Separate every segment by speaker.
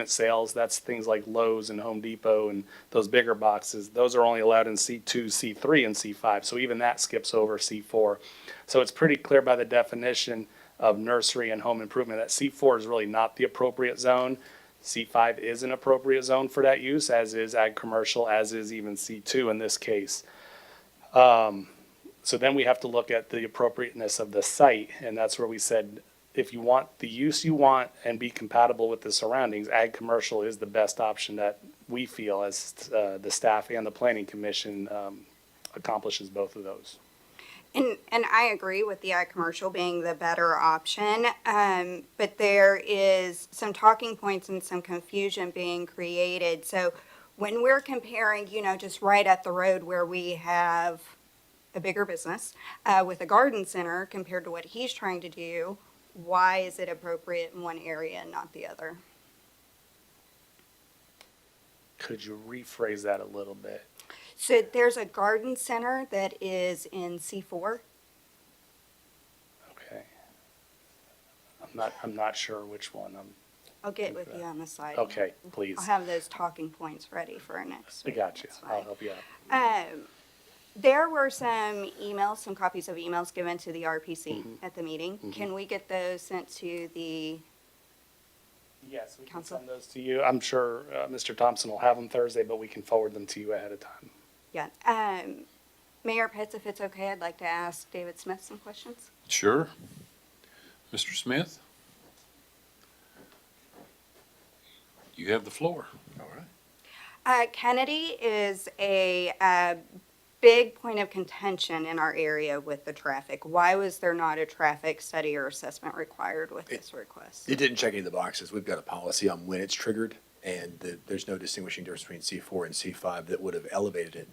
Speaker 1: sales, that's things like Lowe's and Home Depot and those bigger boxes, those are only allowed in C2, C3, and C5. So even that skips over C4. So it's pretty clear by the definition of nursery and home improvement that C4 is really not the appropriate zone. C5 is an appropriate zone for that use, as is ag commercial, as is even C2 in this case. So then we have to look at the appropriateness of the site, and that's where we said, if you want the use you want and be compatible with the surroundings, ag commercial is the best option that we feel as the staff and the planning commission accomplishes both of those.
Speaker 2: And I agree with the ag commercial being the better option, but there is some talking points and some confusion being created. So when we're comparing, just right up the road where we have a bigger business with a garden center compared to what he's trying to do, why is it appropriate in one area and not the other?
Speaker 1: Could you rephrase that a little bit?
Speaker 2: So there's a garden center that is in C4.
Speaker 1: Okay. I'm not sure which one.
Speaker 2: I'll get with you on the side.
Speaker 1: Okay, please.
Speaker 2: I'll have those talking points ready for our next
Speaker 1: I
Speaker 2: week.
Speaker 1: got you.
Speaker 2: That's fine.
Speaker 1: I'll help you out.
Speaker 2: There were some emails, some copies of emails given to the RPC at the meeting. Can we get those sent to the,
Speaker 1: Yes, we can
Speaker 2: Counsel?
Speaker 1: send those to you. I'm sure Mr. Thompson will have them Thursday, but we can forward them to you ahead of time.
Speaker 2: yeah. Mayor Pitts, if it's okay, I'd like to ask David Smith some questions.
Speaker 3: Sure. Mr. Smith? You have the floor.
Speaker 4: All right.
Speaker 2: Kennedy is a big point of contention in our area with the traffic. Why was there not a traffic study or assessment required with this request?
Speaker 4: It didn't check any of the boxes. We've got a policy on when it's triggered, and there's no distinguishing difference between C4 and C5 that would have elevated it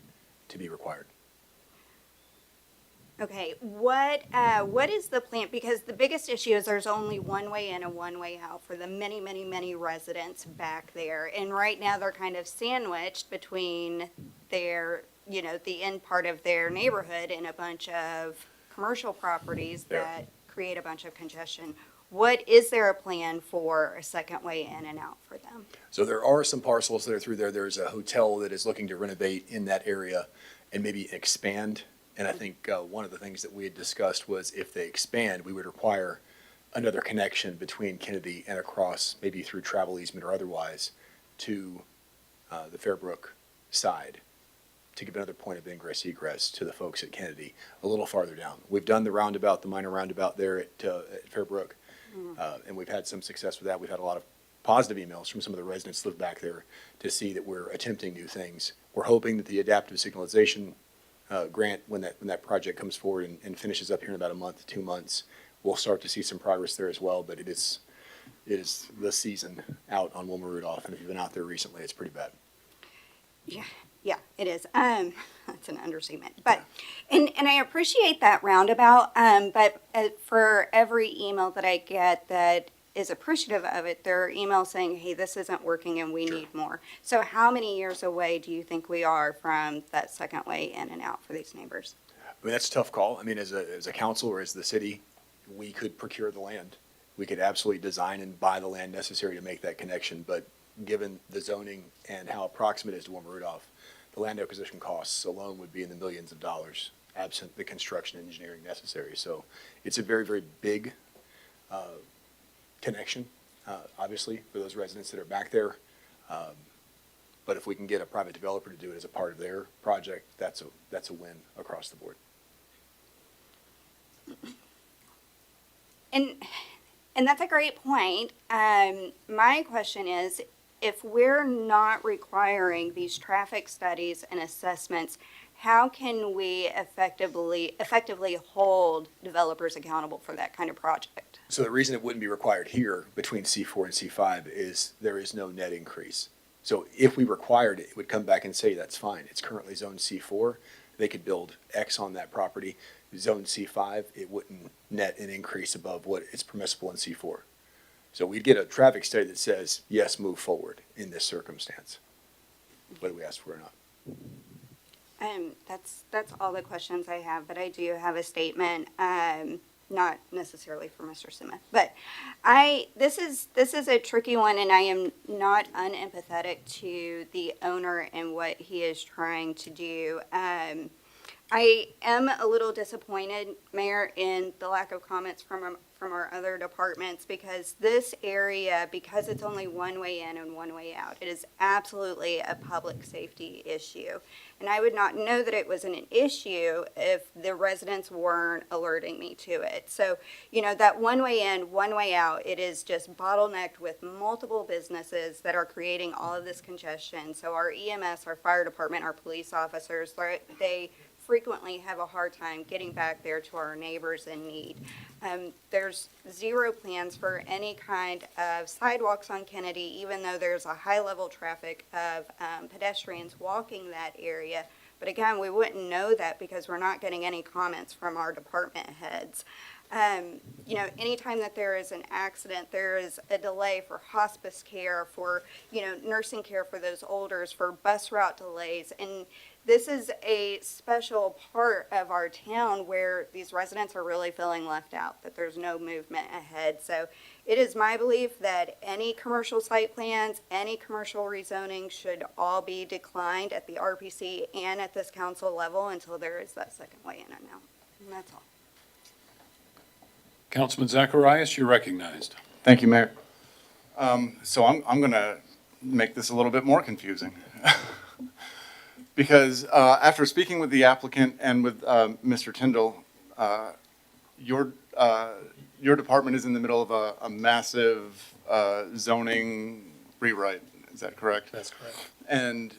Speaker 4: to be required.
Speaker 2: Okay, what is the plan? Because the biggest issue is there's only one way in and one way out for the many, many, many residents back there. And right now they're kind of sandwiched between their, the end part of their neighborhood and a bunch of commercial properties
Speaker 4: Yeah.
Speaker 2: that create a bunch of congestion. Is there a plan for a second way in and out for them?
Speaker 4: So there are some parcels that are through there. There's a hotel that is looking to renovate in that area and maybe expand. And I think one of the things that we had discussed was if they expand, we would require another connection between Kennedy and across, maybe through travel easement or otherwise, to the Fairbrook side to give another point of ingress egress to the folks at Kennedy a little farther down. We've done the roundabout, the minor roundabout there at Fairbrook, and we've had some success with that. We've had a lot of positive emails from some of the residents that live back there to see that we're attempting new things. We're hoping that the adaptive signalization grant, when that project comes forward and finishes up here in about a month, 2 months, we'll start to see some progress there as well. But it is the season out on Wilma Rudolph, and if you've been out there recently, it's pretty bad.
Speaker 2: Yeah, it is. That's an understatement. But and I appreciate that roundabout. But for every email that I get that is appreciative of it, there are emails saying, "Hey, this isn't working, and we need more." So, how many years away do you think we are from that second way in and out for these neighbors?
Speaker 4: I mean, that's a tough call. I mean, as a council or as the city, we could procure the land. We could absolutely design and buy the land necessary to make that connection. But given the zoning and how approximate it is to Wilma Rudolph, the land acquisition costs alone would be in the millions of dollars, absent the construction engineering necessary. So it's a very, very big connection, obviously, for those residents that are back there. But if we can get a private developer to do it as a part of their project, that's a win across the board.
Speaker 2: And that's a great point. My question is, if we're not requiring these traffic studies and assessments, how can we effectively hold developers accountable for that kind of project?
Speaker 4: So the reason it wouldn't be required here between C4 and C5 is there is no net increase. So if we required it, it would come back and say, that's fine. It's currently zone C4. They could build X on that property. Zone C5, it wouldn't net an increase above what is permissible in C4. So we'd get a traffic study that says, yes, move forward in this circumstance, whether we ask for it or not.
Speaker 2: That's all the questions I have, but I do have a statement. not necessarily for Mr. Smith, but this is a tricky one, and I am not unempathetic to the owner and what he is trying to do. I am a little disappointed, Mayor, in the lack of comments from our other departments, because this area, because it's only one way in and one way out, it is absolutely a public safety issue. And I would not know that it was an issue if the residents weren't alerting me to it. So, that one way in, one way out, it is just bottlenecked with multiple businesses that are creating all of this congestion. So our EMS, our fire department, our police officers, they frequently have a hard time getting back there to our neighbors in need. There's zero plans for any kind of sidewalks on Kennedy, even though there's a high level traffic of pedestrians walking that area. But again, we wouldn't know that because we're not getting any comments from our department heads. Anytime that there is an accident, there is a delay for hospice care, for, nursing care for those olders, for bus route delays. And this is a special part of our town where these residents are really feeling left out, that there's no movement ahead. So it is my belief that any commercial site plans, any commercial rezoning should all be declined at the RPC and at this council level until there is that second way in and out. And that's all.
Speaker 3: Councilman Zacharias, you're recognized.
Speaker 5: Thank you, Mayor. So I'm going to make this a little bit more confusing. Because after speaking with the applicant and with Mr. Tyndall, your department is in the middle of a massive zoning rewrite. Is that correct?
Speaker 1: That's correct.
Speaker 5: And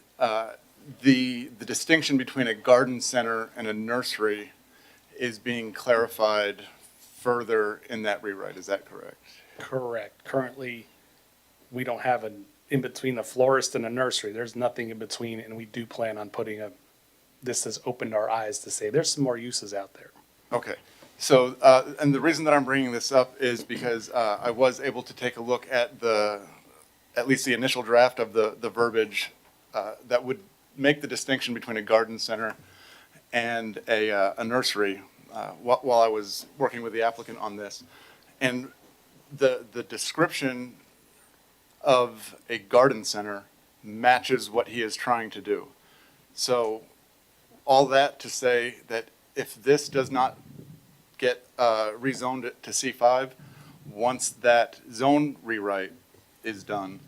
Speaker 5: the distinction between a garden center and a nursery is being clarified further in that rewrite. Is that correct?
Speaker 1: Correct. Currently, we don't have in between a florist and a nursery. There's nothing in between, and we do plan on this has opened our eyes to say there's some more uses out there.
Speaker 5: Okay. So, and the reason that I'm bringing this up is because I was able to take a look at at least the initial draft of the verbiage that would make the distinction between a garden center and a nursery while I was working with the applicant on this. And the description of a garden center matches what he is trying to do. So all that to say that if this does not get rezoned to C5, once that zone rewrite is done,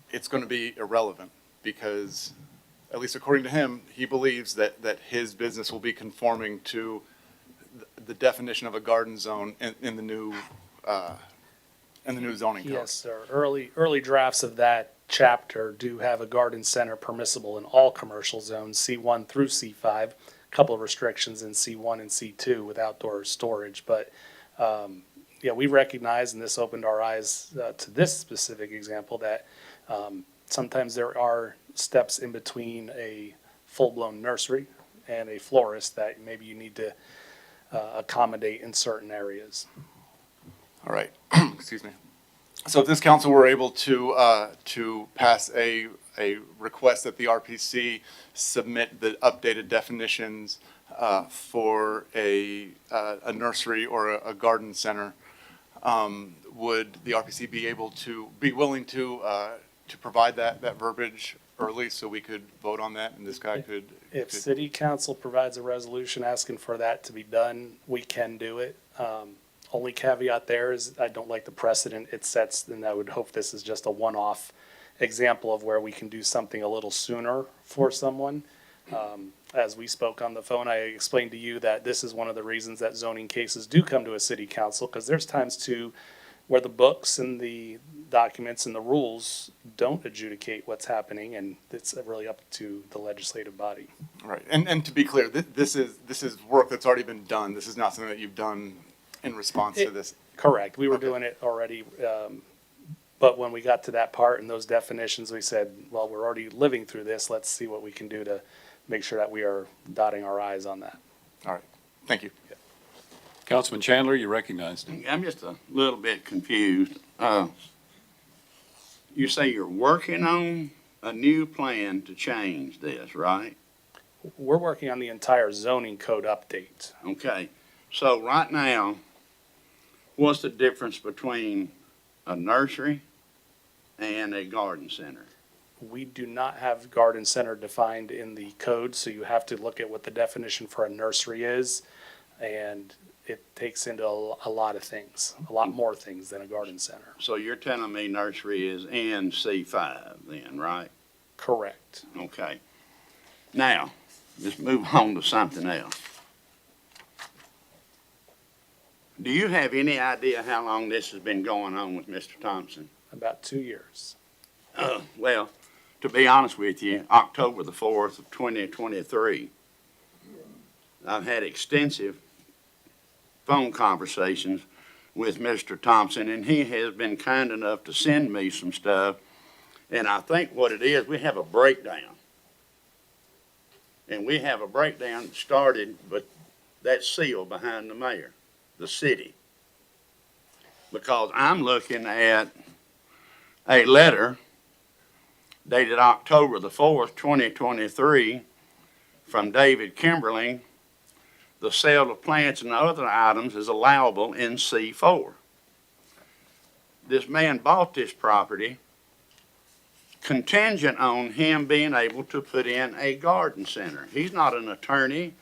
Speaker 5: it's going to be irrelevant because, at least according to him, he believes that his business will be conforming to the definition of a garden zone in the new zoning code.
Speaker 1: Yes, sir. Early drafts of that chapter do have a garden center permissible in all commercial zones, C1 through C5. A couple of restrictions in C1 and C2 with outdoor storage. But, we recognize, and this opened our eyes to this specific example, that sometimes there are steps in between a full-blown nursery and a florist that maybe you need to accommodate in certain areas.
Speaker 5: All right, excuse me. So if this council were able to pass a request that the RPC submit the updated definitions for a nursery or a garden center, would the RPC be willing to provide that verbiage early so we could vote on that and this guy could?
Speaker 1: If city council provides a resolution asking for that to be done, we can do it. Only caveat there is I don't like the precedent it sets, and I would hope this is just a one-off example of where we can do something a little sooner for someone. As we spoke on the phone, I explained to you that this is one of the reasons that zoning cases do come to a city council, because there's times too where the books and the documents and the rules don't adjudicate what's happening, and it's really up to the legislative body.
Speaker 5: Right, and to be clear, this is work that's already been done. This is not something that you've done in response to this.
Speaker 1: Correct. We were
Speaker 5: Okay.
Speaker 1: doing it already, but when we got to that part and those definitions, we said, well, we're already living through this. Let's see what we can do to make sure that we are dotting our i's on that.
Speaker 5: All right, thank you.
Speaker 3: Councilman Chandler, you're recognized.
Speaker 6: I'm just a little bit confused. You say you're working on a new plan to change this, right?
Speaker 1: We're working on the entire zoning code update.
Speaker 6: Okay, so right now, What's the difference between a nursery and a garden center?
Speaker 1: We do not have garden center defined in the code, so you have to look at what the definition for a nursery is. And it takes into a lot of things, a lot more things than a garden center.
Speaker 6: So you're telling me nursery is in C5 then, right?
Speaker 1: Correct.
Speaker 6: Okay. Now, let's move on to something else. Do you have any idea how long this has been going on with Mr. Thompson?
Speaker 1: About 2 years.
Speaker 6: Well, to be honest with you, October the 4th of 2023, I've had extensive phone conversations with Mr. Thompson, and he has been kind enough to send me some stuff. And I think what it is, we have a breakdown. And we have a breakdown that started with that seal behind the mayor, the city. Because I'm looking at a letter dated October the 4th, 2023, from David Kimberling. The sale of plants and other items is allowable in C4. This man bought this property contingent on him being able to put in a garden center. He's not an attorney.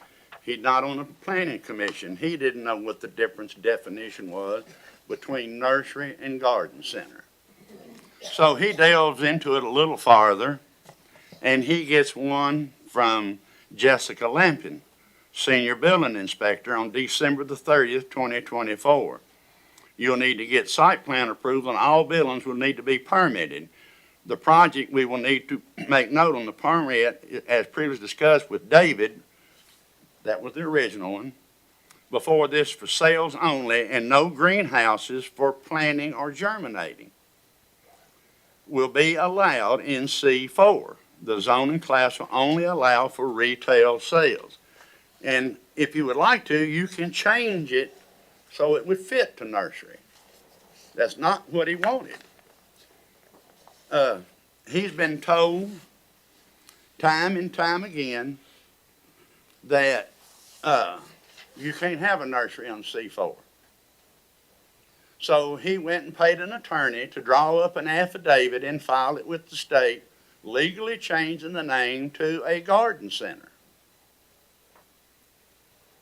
Speaker 6: He's not on the planning commission. He didn't know what the definition was between nursery and garden center. So he delves into it a little farther, and he gets one from Jessica Lampin, Senior Building Inspector, on December the 30th, 2024. You'll need to get site plan approval, and all buildings will need to be permitted. The project, we will need to make note on the permit, as previously discussed with David, that was the original one, before this for sales only, and no greenhouses for planting or germinating will be allowed in C4. The zoning class will only allow for retail sales. And if you would like to, you can change it so it would fit to nursery. That's not what he wanted. He's been told time and time again that you can't have a nursery on C4. So he went and paid an attorney to draw up an affidavit and file it with the state, legally changing the name to a garden center.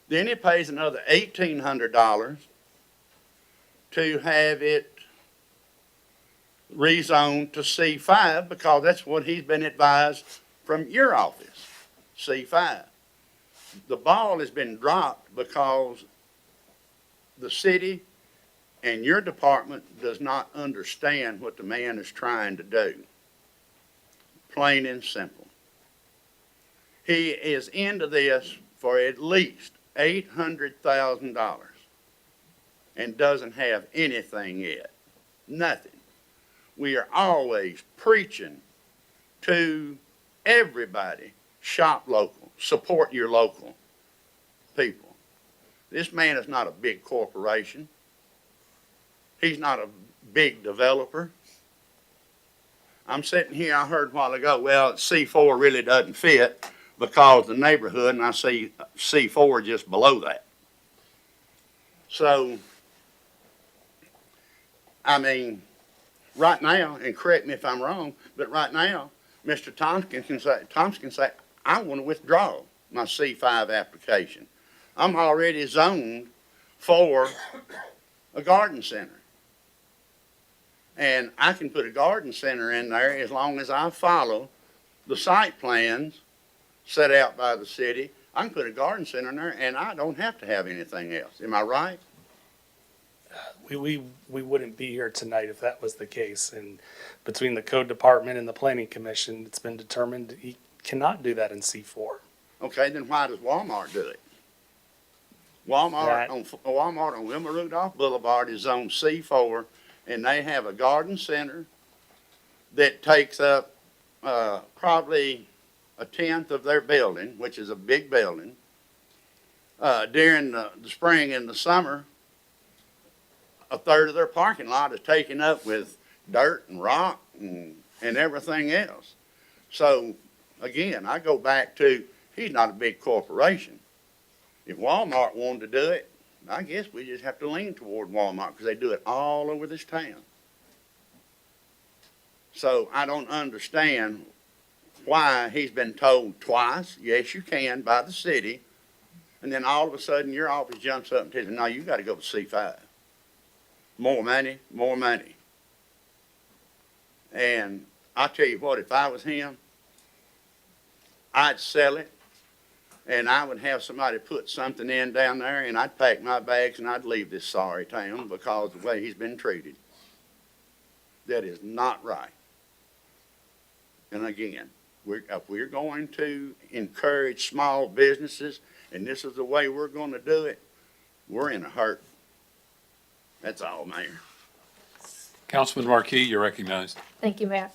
Speaker 6: Then he pays another $1,800 to have it rezoned to C5, because that's what he's been advised from your office, C5. The ball has been dropped because the city and your department does not understand what the man is trying to do. Plain and simple. He is into this for at least $800,000 and doesn't have anything yet. Nothing. We are always preaching to everybody, shop local, support your local people. This man is not a big corporation. He's not a big developer. I'm sitting here, I heard a while ago, well, C4 really doesn't fit because the neighborhood, and I see C4 just below that. So, I mean, right now, and correct me if I'm wrong, but right now, Mr. Thompson can say, I want to withdraw my C5 application. I'm already zoned for a garden center. And I can put a garden center in there as long as I follow the site plans set out by the city. I can put a garden center in there and I don't have to have anything else. Am I right?
Speaker 1: We wouldn't be here tonight if that was the case. And between the code department and the planning commission, it's been determined he cannot do that in C4.
Speaker 6: Okay, then why does Walmart do it? Walmart on Wilma Rudolph Boulevard is zone C4, and they have a garden center that takes up probably a tenth of their building, which is a big building. During the spring and the summer, a third of their parking lot is taken up with dirt and rock and everything else. So, again, I go back to, he's not a big corporation. If Walmart wanted to do it, I guess we just have to lean toward Walmart because they do it all over this town. So I don't understand why he's been told twice, yes, you can, by the city, and then all of a sudden your office jumps up and tells him, no, you gotta go to C5. More money, more money. And I tell you what, if I was him, I'd sell it, and I would have somebody put something in down there, and I'd pack my bags and I'd leave this sorry town because of the way he's been treated. That is not right. And again, if we're going to encourage small businesses, and this is the way we're gonna do it, we're in a hurt. That's all, Mayor.
Speaker 3: Councilman Marquis, you're recognized.
Speaker 7: Thank you, Mayor.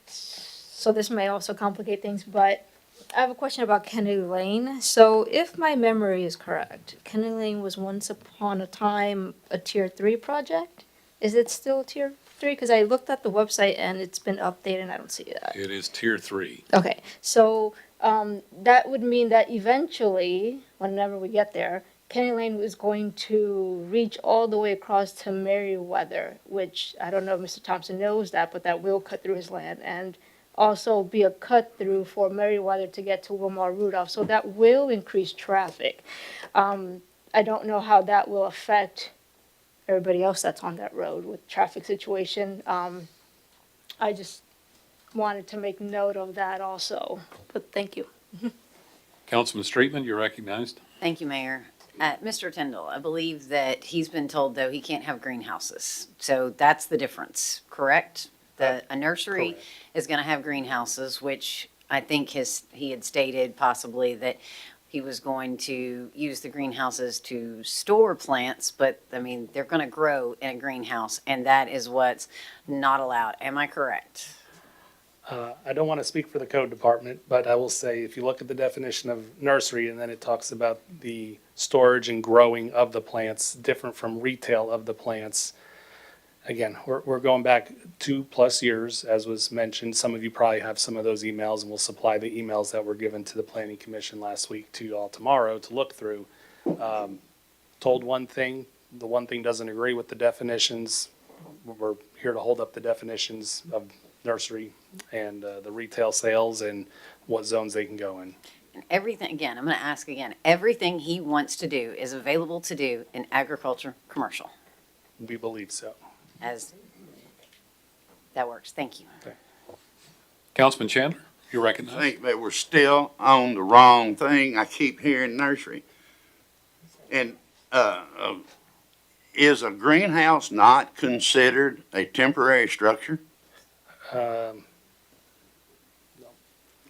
Speaker 7: So this may also complicate things, but I have a question about Kennedy Lane. So if my memory is correct, Kennedy Lane was once upon a time a tier 3 project? Is it still tier 3? Because I looked at the website and it's been updated and I don't see that.
Speaker 3: It is Tier 3.
Speaker 7: Okay, so that would mean that eventually, whenever we get there, Kennedy Lane is going to reach all the way across to Merriweather, which I don't know if Mr. Thompson knows that, but that will cut through his land, and also be a cut through for Merriweather to get to Wilmar Rudolph. So that will increase traffic. I don't know how that will affect everybody else that's on that road with traffic situation. I just wanted to make note of that also, but thank you.
Speaker 3: Councilman Streetman, you're recognized.
Speaker 8: Thank you, Mayor. Mr. Tyndall, I believe that he's been told, though, he can't have greenhouses. So that's the difference, correct? A nursery is going to have greenhouses, which I think he had stated possibly that he was going to use the greenhouses to store plants, but, I mean, they're going to grow in a greenhouse, and that is what's not allowed. Am I correct?
Speaker 1: I don't want to speak for the code department, but I will say, if you look at the definition of nursery, and then it talks about the storage and growing of the plants, different from retail of the plants. Again, we're going back 2+ years, as was mentioned. Some of you probably have some of those emails, and we'll supply the emails that were given to the planning commission last week to you all tomorrow to look through. Told one thing, the one thing doesn't agree with the definitions. We're here to hold up the definitions of nursery and the retail sales and what zones they can go in.
Speaker 8: Everything, again, I'm going to ask again, everything he wants to do is available to do in agriculture, commercial,
Speaker 1: We believe so.
Speaker 8: as that works. Thank you.
Speaker 3: Councilman Chandler, you're
Speaker 6: I
Speaker 3: recognized.
Speaker 6: think that we're still on the wrong thing. I keep hearing nursery. And, is a greenhouse not considered a temporary structure?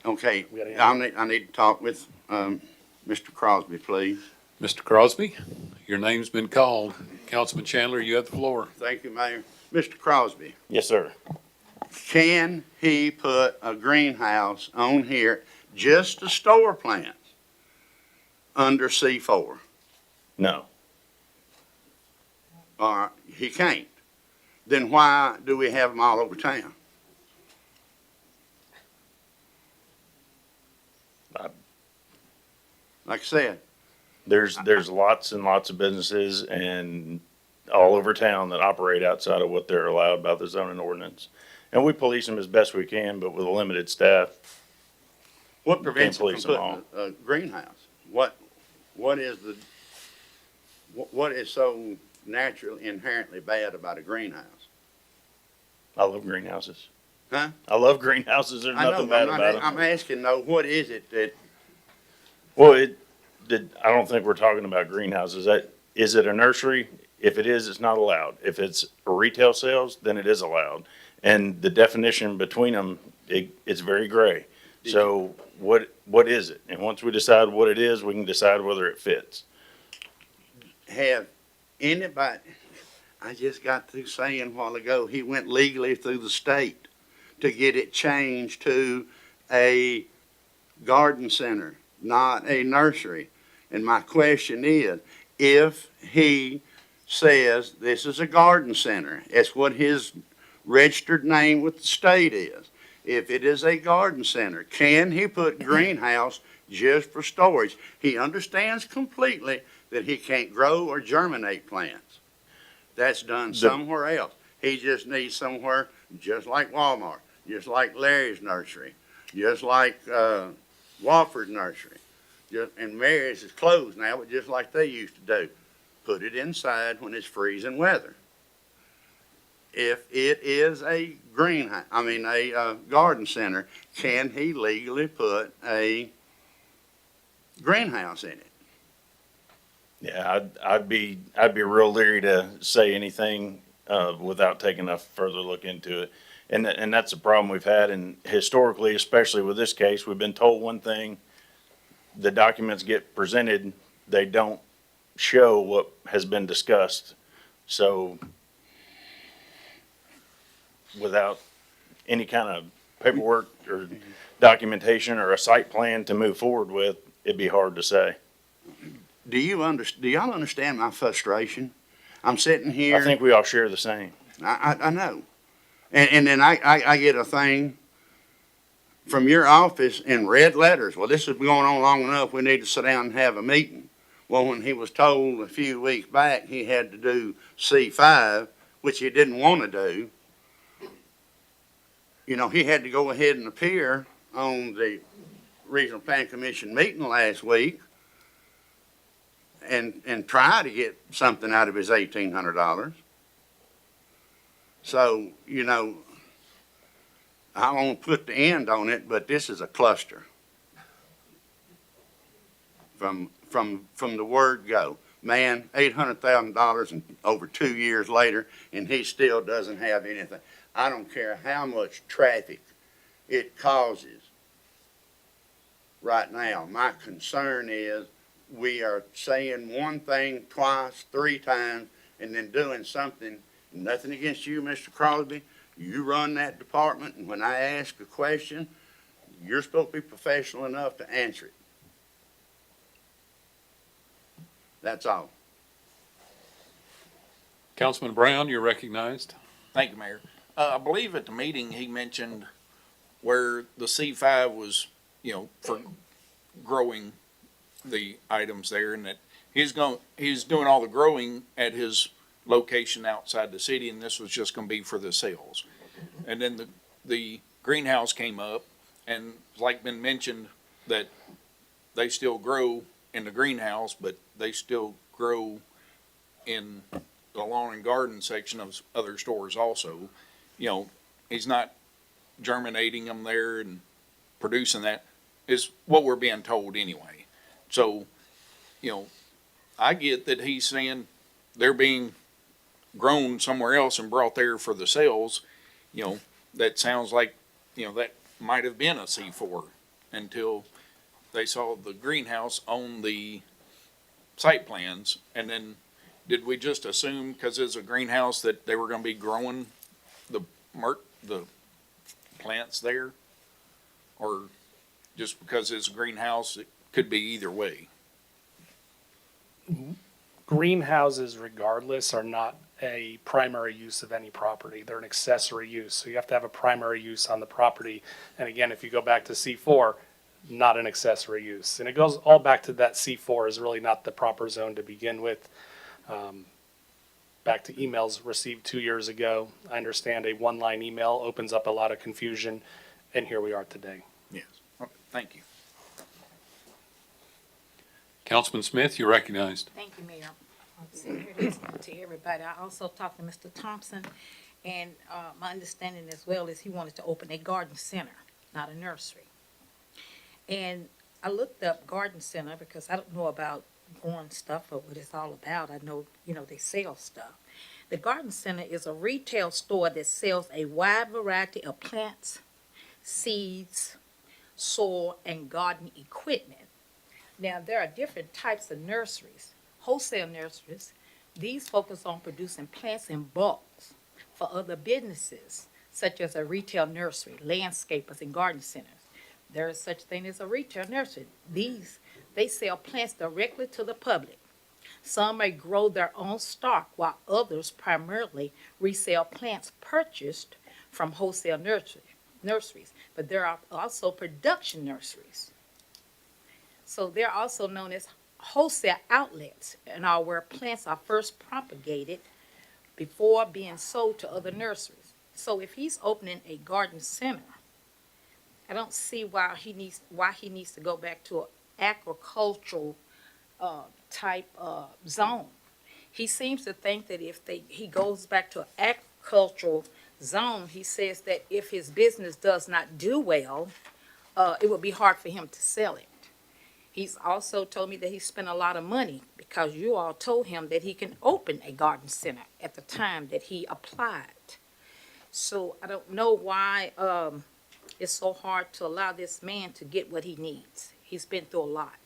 Speaker 6: Okay,
Speaker 1: We gotta
Speaker 6: I need to talk with, Mr. Crosby, please.
Speaker 3: Mr. Crosby, your name's been called. Councilman Chandler, you have the floor.
Speaker 6: Thank you, Mayor. Mr. Crosby,
Speaker 9: Yes, sir.
Speaker 6: can he put a greenhouse on here just to store plants under C4?
Speaker 9: No.
Speaker 6: Or he can't? Then why do we have them all over town? Like I said,
Speaker 9: There's lots and lots of businesses and all over town that operate outside of what they're allowed by the zoning ordinance. And we police them as best we can, but with a limited staff.
Speaker 6: what prevents him from
Speaker 9: police them
Speaker 6: putting a greenhouse? What is so naturally inherently bad about a greenhouse?
Speaker 9: I love greenhouses.
Speaker 6: Huh?
Speaker 9: I love greenhouses. There's
Speaker 6: I know,
Speaker 9: nothing bad about
Speaker 6: I'm
Speaker 9: them.
Speaker 6: asking though, what is it that,
Speaker 9: Well, I don't think we're talking about greenhouses. Is it a nursery? If it is, it's not allowed. If it's a retail sales, then it is allowed. And the definition between them, it's very gray. So what is it? And once we decide what it is, we can decide whether it fits.
Speaker 6: have anybody, I just got through saying a while ago, he went legally through the state to get it changed to a garden center, not a nursery. And my question is, if he says this is a garden center, it's what his registered name with the state is. If it is a garden center, can he put greenhouse just for storage? He understands completely that he can't grow or germinate plants. That's done somewhere else. He just needs somewhere, just like Walmart, just like Larry's Nursery, just like Wofford Nursery. And Mary's is closed now, but just like they used to do. Put it inside when it's freezing weather. If it is a a garden center, can he legally put a greenhouse in it?
Speaker 9: Yeah, I'd be real leery to say anything, without taking a further look into it. And that's a problem we've had, and historically, especially with this case, we've been told one thing. The documents get presented, they don't show what has been discussed. So without any kind of paperwork or documentation or a site plan to move forward with, it'd be hard to say.
Speaker 6: Do y'all understand my frustration? I'm sitting here.
Speaker 9: I think we all share the same.
Speaker 6: I know. And then I get a thing from your office in red letters. Well, this has been going on long enough. We need to sit down and have a meeting. Well, when he was told a few weeks back he had to do C5, which he didn't want to do, you know, he had to go ahead and appear on the Regional Planning Commission meeting last week and try to get something out of his $1,800. So, you know, I won't put the end on it, but this is a cluster. From the word go. Man, $800,000 and over 2 years later, and he still doesn't have anything. I don't care how much traffic it causes right now. My concern is we are saying one thing twice, 3 times, and then doing something. Nothing against you, Mr. Crosby. You run that department, and when I ask a question, you're supposed to be professional enough to answer it. That's all.
Speaker 3: Councilman Brown, you're recognized.
Speaker 10: Thank you, Mayor. I believe at the meeting, he mentioned where the C5 was, for growing the items there, and that he's doing all the growing at his location outside the city, and this was just gonna be for the sales. And then the greenhouse came up, and like been mentioned, that they still grow in the greenhouse, but they still grow in the lawn and garden section of other stores also. He's not germinating them there and producing that, is what we're being told anyway. So, I get that he's saying they're being grown somewhere else and brought there for the sales. That sounds like, that might have been a C4 until they saw the greenhouse on the site plans. And then did we just assume, because it's a greenhouse, that they were going to be growing the plants there? Or just because it's a greenhouse, it could be either way?
Speaker 1: Greenhouses regardless are not a primary use of any property. They're an accessory use. So you have to have a primary use on the property. And again, if you go back to C4, not an accessory use. And it goes all back to that C4 is really not the proper zone to begin with. Back to emails received 2 years ago. I understand a one-line email opens up a lot of confusion, and here we are today.
Speaker 10: Yes. Okay, thank you.
Speaker 3: Councilman Smith, you're recognized.
Speaker 11: Thank you, Mayor. I'm sitting here listening to everybody. I also talked to Mr. Thompson, and my understanding as well is he wanted to open a garden center, not a nursery. And I looked up garden center because I don't know about growing stuff or what it's all about. I know, they sell stuff. The garden center is a retail store that sells a wide variety of plants, seeds, soil, and garden equipment. Now, there are different types of nurseries. Wholesale nurseries, these focus on producing plants in bulks for other businesses, such as a retail nursery, landscapers, and garden centers. There is such thing as a retail nursery. They sell plants directly to the public. Some may grow their own stock, while others primarily resell plants purchased from wholesale nurseries. But there are also production nurseries. So they're also known as wholesale outlets and are where plants are first propagated before being sold to other nurseries. So if he's opening a garden center, I don't see why he needs to go back to an agricultural type zone. He seems to think that if he goes back to an agricultural zone, he says that if his business does not do well, it would be hard for him to sell it. He's also told me that he spent a lot of money because you all told him that he can open a garden center at the time that he applied. So I don't know why it's so hard to allow this man to get what he needs. He's been through a lot.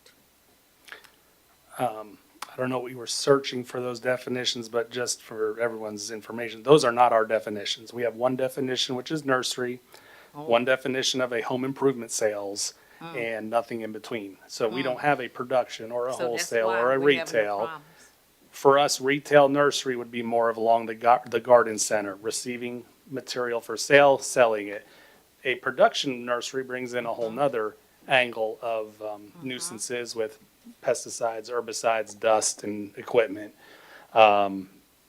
Speaker 1: I don't know, we were searching for those definitions, but just for everyone's information, those are not our definitions. We have one definition, which is nursery, one definition of a home improvement sales, and nothing in between. So we don't have a production or a
Speaker 11: So that's
Speaker 1: wholesale
Speaker 11: why
Speaker 1: or a
Speaker 11: we have no
Speaker 1: retail.
Speaker 11: problems.
Speaker 1: For us, retail nursery would be more of along the garden center, receiving material for sale, selling it. A production nursery brings in a whole nother angle of nuisances with pesticides, herbicides, dust, and equipment. But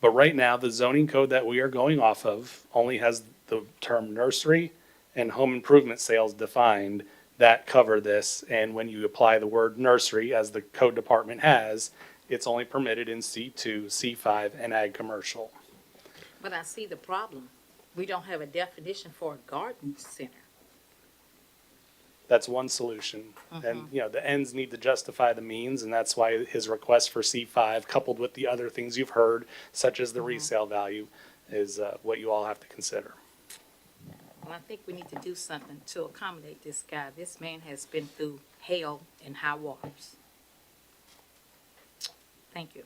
Speaker 1: right now, the zoning code that we are going off of only has the term nursery and home improvement sales defined that cover this. And when you apply the word nursery, as the code department has, it's only permitted in C2, C5, and ag commercial.
Speaker 11: But I see the problem. We don't have a definition for a garden center.
Speaker 1: That's one solution. And, you know, the ends need to justify the means, and that's why his request for C5, coupled with the other things you've heard, such as the resale value, is what you all have to consider.
Speaker 11: Well, I think we need to do something to accommodate this guy. This man has been through hell and high waters. Thank you.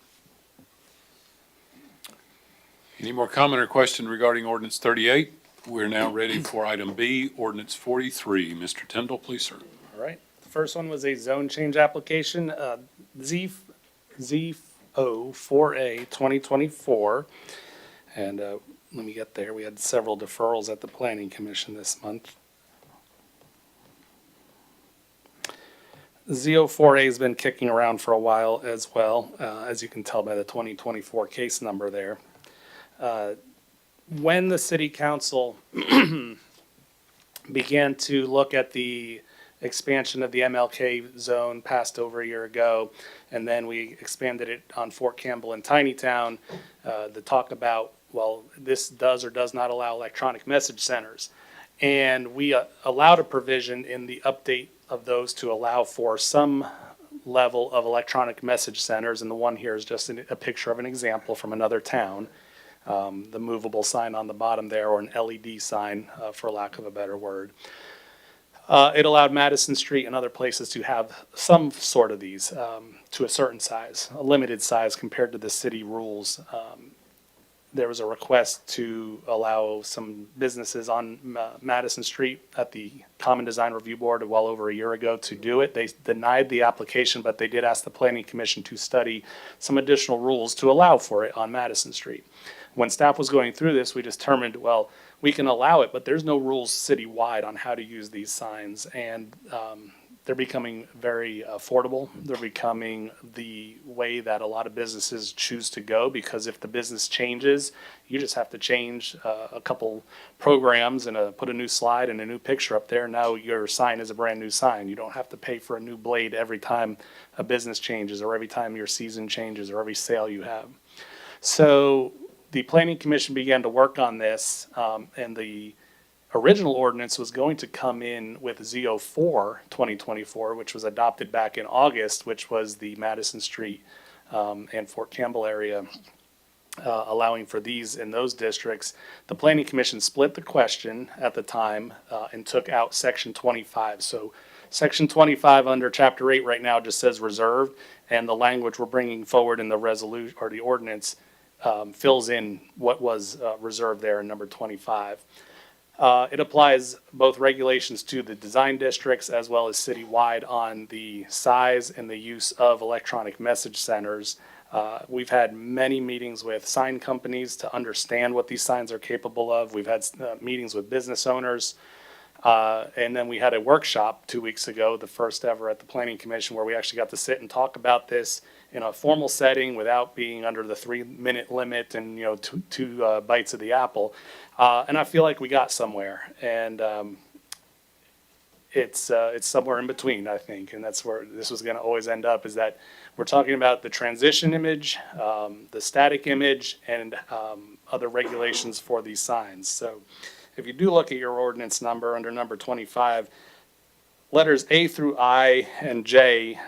Speaker 3: Any more comment or question regarding ordinance 38? We're now ready for item B, ordinance 43. Mr. Tyndall, please, sir.
Speaker 1: All right. The first one was a zone change application, Z04A 2024. And let me get there. We had several deferrals at the Planning Commission this month. Z04A has been kicking around for a while as well, as you can tell by the 2024 case number there. When the city council began to look at the expansion of the MLK zone passed over a year ago, and then we expanded it on Fort Campbell and Tinytown, the talk about, well, this does or does not allow electronic message centers. And we allowed a provision in the update of those to allow for some level of electronic message centers, and the one here is just a picture of an example from another town. The movable sign on the bottom there, or an LED sign, for lack of a better word. It allowed Madison Street and other places to have some sort of these to a certain size, a limited size compared to the city rules. There was a request to allow some businesses on Madison Street at the Common Design Review Board well over a year ago to do it. They denied the application, but they did ask the Planning Commission to study some additional rules to allow for it on Madison Street. When staff was going through this, we determined, well, we can allow it, but there's no rules citywide on how to use these signs. And they're becoming very affordable. They're becoming the way that a lot of businesses choose to go, because if the business changes, you just have to change a couple programs and put a new slide and a new picture up there. Now your sign is a brand new sign. You don't have to pay for a new blade every time a business changes, or every time your season changes, or every sale you have. So the Planning Commission began to work on this, and the original ordinance was going to come in with Z04 2024, which was adopted back in August, which was the Madison Street and Fort Campbell area, allowing for these in those districts. The Planning Commission split the question at the time and took out Section 25. So Section 25 under Chapter 8 right now just says reserved, and the language we're bringing forward in the resolution or the ordinance fills in what was reserved there in number 25. It applies both regulations to the design districts as well as citywide on the size and the use of electronic message centers. We've had many meetings with sign companies to understand what these signs are capable of. We've had meetings with business owners. And then we had a workshop 2 weeks ago, the first ever at the Planning Commission, where we actually got to sit and talk about this in a formal setting without being under the 3-minute limit and, two bites of the apple. And I feel like we got somewhere. And it's somewhere in between, I think. And that's where this was going to always end up, is that we're talking about the transition image, the static image, and other regulations for these signs. So if you do look at your ordinance number under number 25, letters A through I and J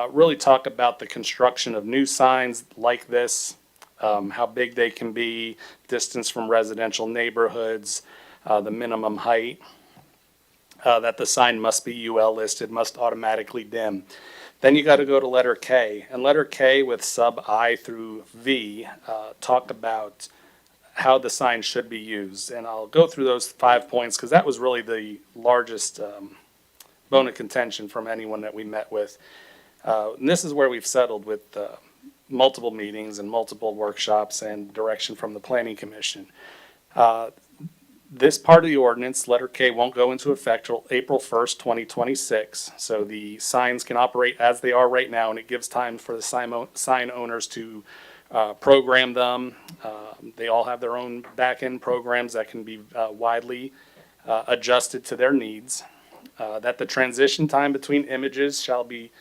Speaker 1: really talk about the construction of new signs like this, how big they can be, distance from residential neighborhoods, the minimum height, that the sign must be UL listed, must automatically dim. Then you got to go to letter K, and letter K with sub I through V talk about how the sign should be used. And I'll go through those 5 points because that was really the largest bone of contention from anyone that we met with. And this is where we've settled with multiple meetings and multiple workshops and direction from the Planning Commission. This part of the ordinance, letter K, won't go into effect till April 1st, 2026. So the signs can operate as they are right now, and it gives time for the sign owners to program them. They all have their own back-end programs that can be widely adjusted to their needs. That the transition time between images shall be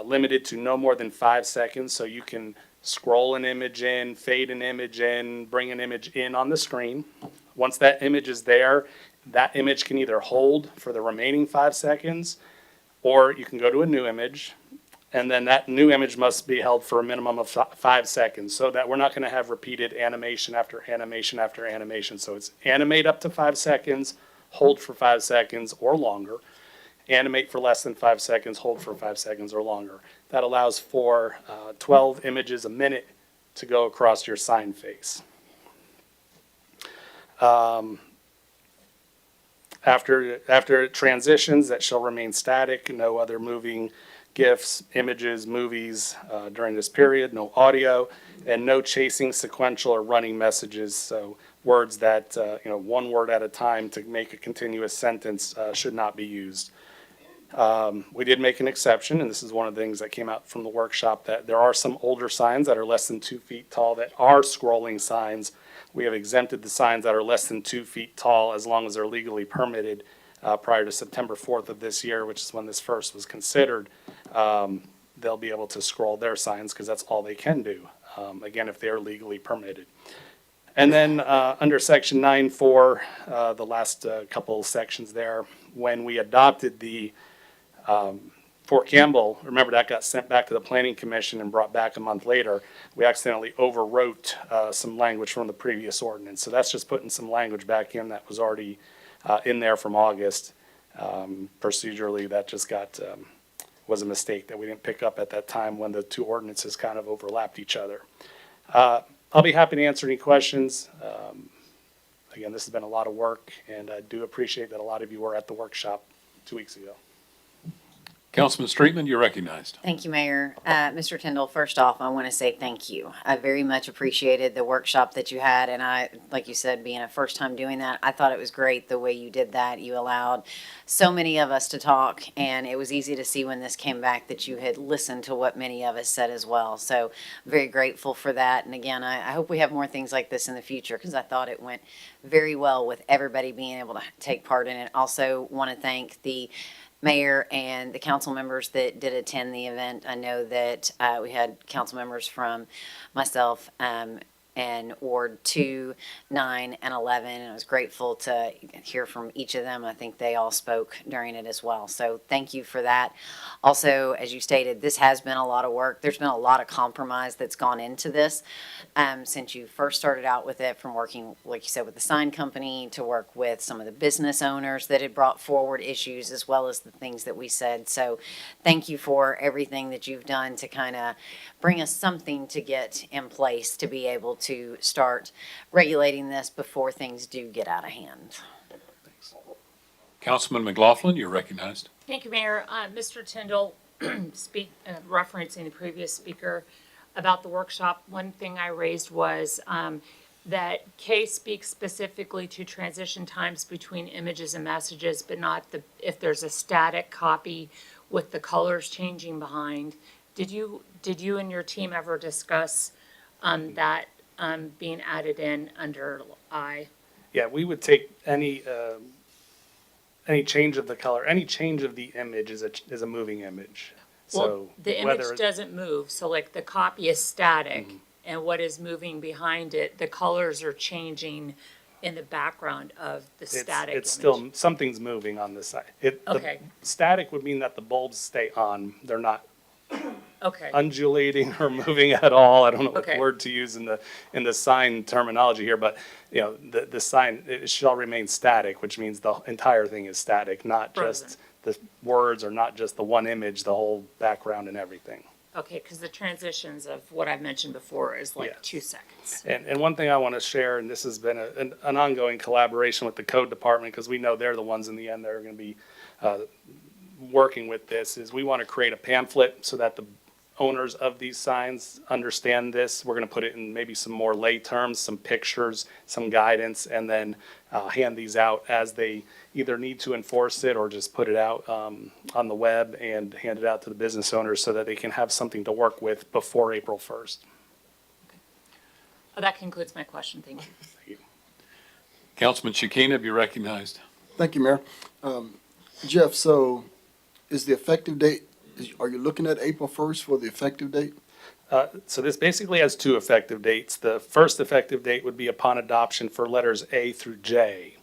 Speaker 1: limited to no more than 5 seconds, so you can scroll an image in, fade an image in, bring an image in on the screen. Once that image is there, that image can either hold for the remaining 5 seconds, or you can go to a new image, and then that new image must be held for a minimum of 5 seconds, so that we're not going to have repeated animation after animation after animation. So it's animate up to 5 seconds, hold for 5 seconds or longer, animate for less than 5 seconds, hold for 5 seconds or longer. That allows for 12 images a minute to go across your sign face. After it transitions, that shall remain static, no other moving GIFs, images, movies during this period, no audio, and no chasing sequential or running messages. So words that, one word at a time to make a continuous sentence should not be used. We did make an exception, and this is one of the things that came out from the workshop, that there are some older signs that are less than 2 feet tall that are scrolling signs. We have exempted the signs that are less than 2 feet tall as long as they're legally permitted prior to September 4th of this year, which is when this first was considered. They'll be able to scroll their signs because that's all they can do, again, if they're legally permitted. And then under section 9.4, the last couple sections there, when we adopted the Fort Campbell, remember that got sent back to the Planning Commission and brought back a month later. We accidentally overwrote some language from the previous ordinance. So that's just putting some language back in that was already in there from August. Procedurally, that just was a mistake that we didn't pick up at that time when the two ordinances kind of overlapped each other. I'll be happy to answer any questions. Again, this has been a lot of work, and I do appreciate that a lot of you were at the workshop 2 weeks ago.
Speaker 3: Councilman Streetman, you're recognized.
Speaker 8: Thank you, Mayor. Mr. Tyndall, first off, I want to say thank you. I very much appreciated the workshop that you had, and I, like you said, being a first time doing that, I thought it was great the way you did that. You allowed so many of us to talk, and it was easy to see when this came back that you had listened to what many of us said as well. So very grateful for that. And again, I hope we have more things like this in the future, because I thought it went very well with everybody being able to take part in it. Also want to thank the mayor and the council members that did attend the event. I know that we had council members from myself and Ward 2, 9, and 11, and I was grateful to hear from each of them. I think they all spoke during it as well, so thank you for that. Also, as you stated, this has been a lot of work. There's been a lot of compromise that's gone into this since you first started out with it, from working, like you said, with the sign company to work with some of the business owners that had brought forward issues, as well as the things that we said. So thank you for everything that you've done to kind of bring us something to get in place to be able to start regulating this before things do get out of hand.
Speaker 3: Councilman McLaughlin, you're recognized.
Speaker 12: Thank you, Mayor. Mr. Tyndall, referencing the previous speaker about the workshop, one thing I raised was that K speaks specifically to transition times between images and messages, but not if there's a static copy with the colors changing behind. Did you and your team ever discuss, that, being added in under I?
Speaker 1: Yeah, we would take any change of the color, any change of the image is a moving image.
Speaker 12: Well,
Speaker 1: So
Speaker 12: the
Speaker 1: whether
Speaker 12: image
Speaker 1: it-
Speaker 12: doesn't move, so like the copy is static, and what is moving behind it, the colors are changing in the background of the static image.
Speaker 1: it's still, something's moving on this side.
Speaker 12: Okay.
Speaker 1: Static would mean that the bulbs stay on. They're not
Speaker 12: Okay,
Speaker 1: undulating or moving at all. I don't know what
Speaker 12: Okay.
Speaker 1: word to use in the sign terminology here, but, you know, the sign, it shall remain static, which means the entire thing is static, not just
Speaker 12: Frozen.
Speaker 1: the words or not just the one image, the whole background and everything.
Speaker 12: okay, because the transitions of what I mentioned before is like
Speaker 1: Yes.
Speaker 12: 2 seconds.
Speaker 1: And one thing I want to share, and this has been an ongoing collaboration with the code department, because we know they're the ones in the end that are going to be working with this, is we want to create a pamphlet so that the owners of these signs understand this. We're going to put it in maybe some more lay terms, some pictures, some guidance, and then hand these out as they either need to enforce it or just put it out on the web and hand it out to the business owners so that they can have something to work with before April 1st.
Speaker 12: Oh, that concludes my question, thank you.
Speaker 3: Councilman Shekinah, be recognized.
Speaker 13: Thank you, Mayor. Jeff, so is the effective date, are you looking at April 1st for the effective date?
Speaker 1: So this basically has two effective dates. The first effective date would be upon adoption for letters A through J.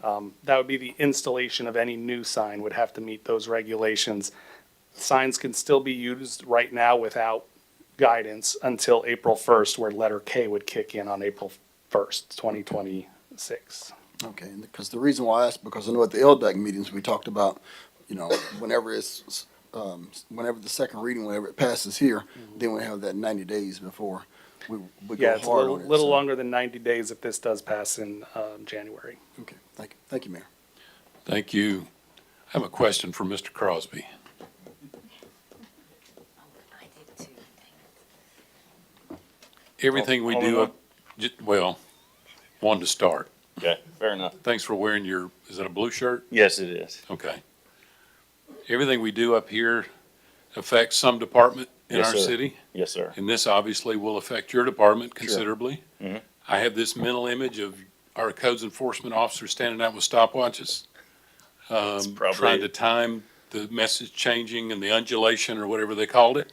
Speaker 1: That would be the installation of any new sign would have to meet those regulations. Signs can still be used right now without guidance until April 1st, where letter K would kick in on April 1st, 2026.
Speaker 13: Okay, because the reason why I asked, because I know at the LDAC meetings, we talked about, you know, whenever it's, whenever the second reading, whenever it passes here, then we have that 90 days before we
Speaker 1: Yeah,
Speaker 13: go
Speaker 1: it's a
Speaker 13: hard on it.
Speaker 1: little
Speaker 13: so-
Speaker 1: longer than 90 days if this does pass in January.
Speaker 13: Okay, thank you, Mayor.
Speaker 3: Thank you. I have a question for Mr. Crosby.
Speaker 8: I did too.
Speaker 3: Everything we do, well, wanted to start.
Speaker 9: Okay, fair enough.
Speaker 3: Thanks for wearing your, is that a blue shirt?
Speaker 9: Yes, it is.
Speaker 3: Okay. Everything we do up here affects some department in
Speaker 9: Yes,
Speaker 3: our
Speaker 9: sir.
Speaker 3: city,
Speaker 9: Yes, sir.
Speaker 3: and this obviously will affect your department considerably.
Speaker 9: Mhm.
Speaker 3: I have this mental image of our codes enforcement officer standing out with stopwatches,
Speaker 9: probably-
Speaker 3: trying to time the message changing and the undulation or whatever they called it.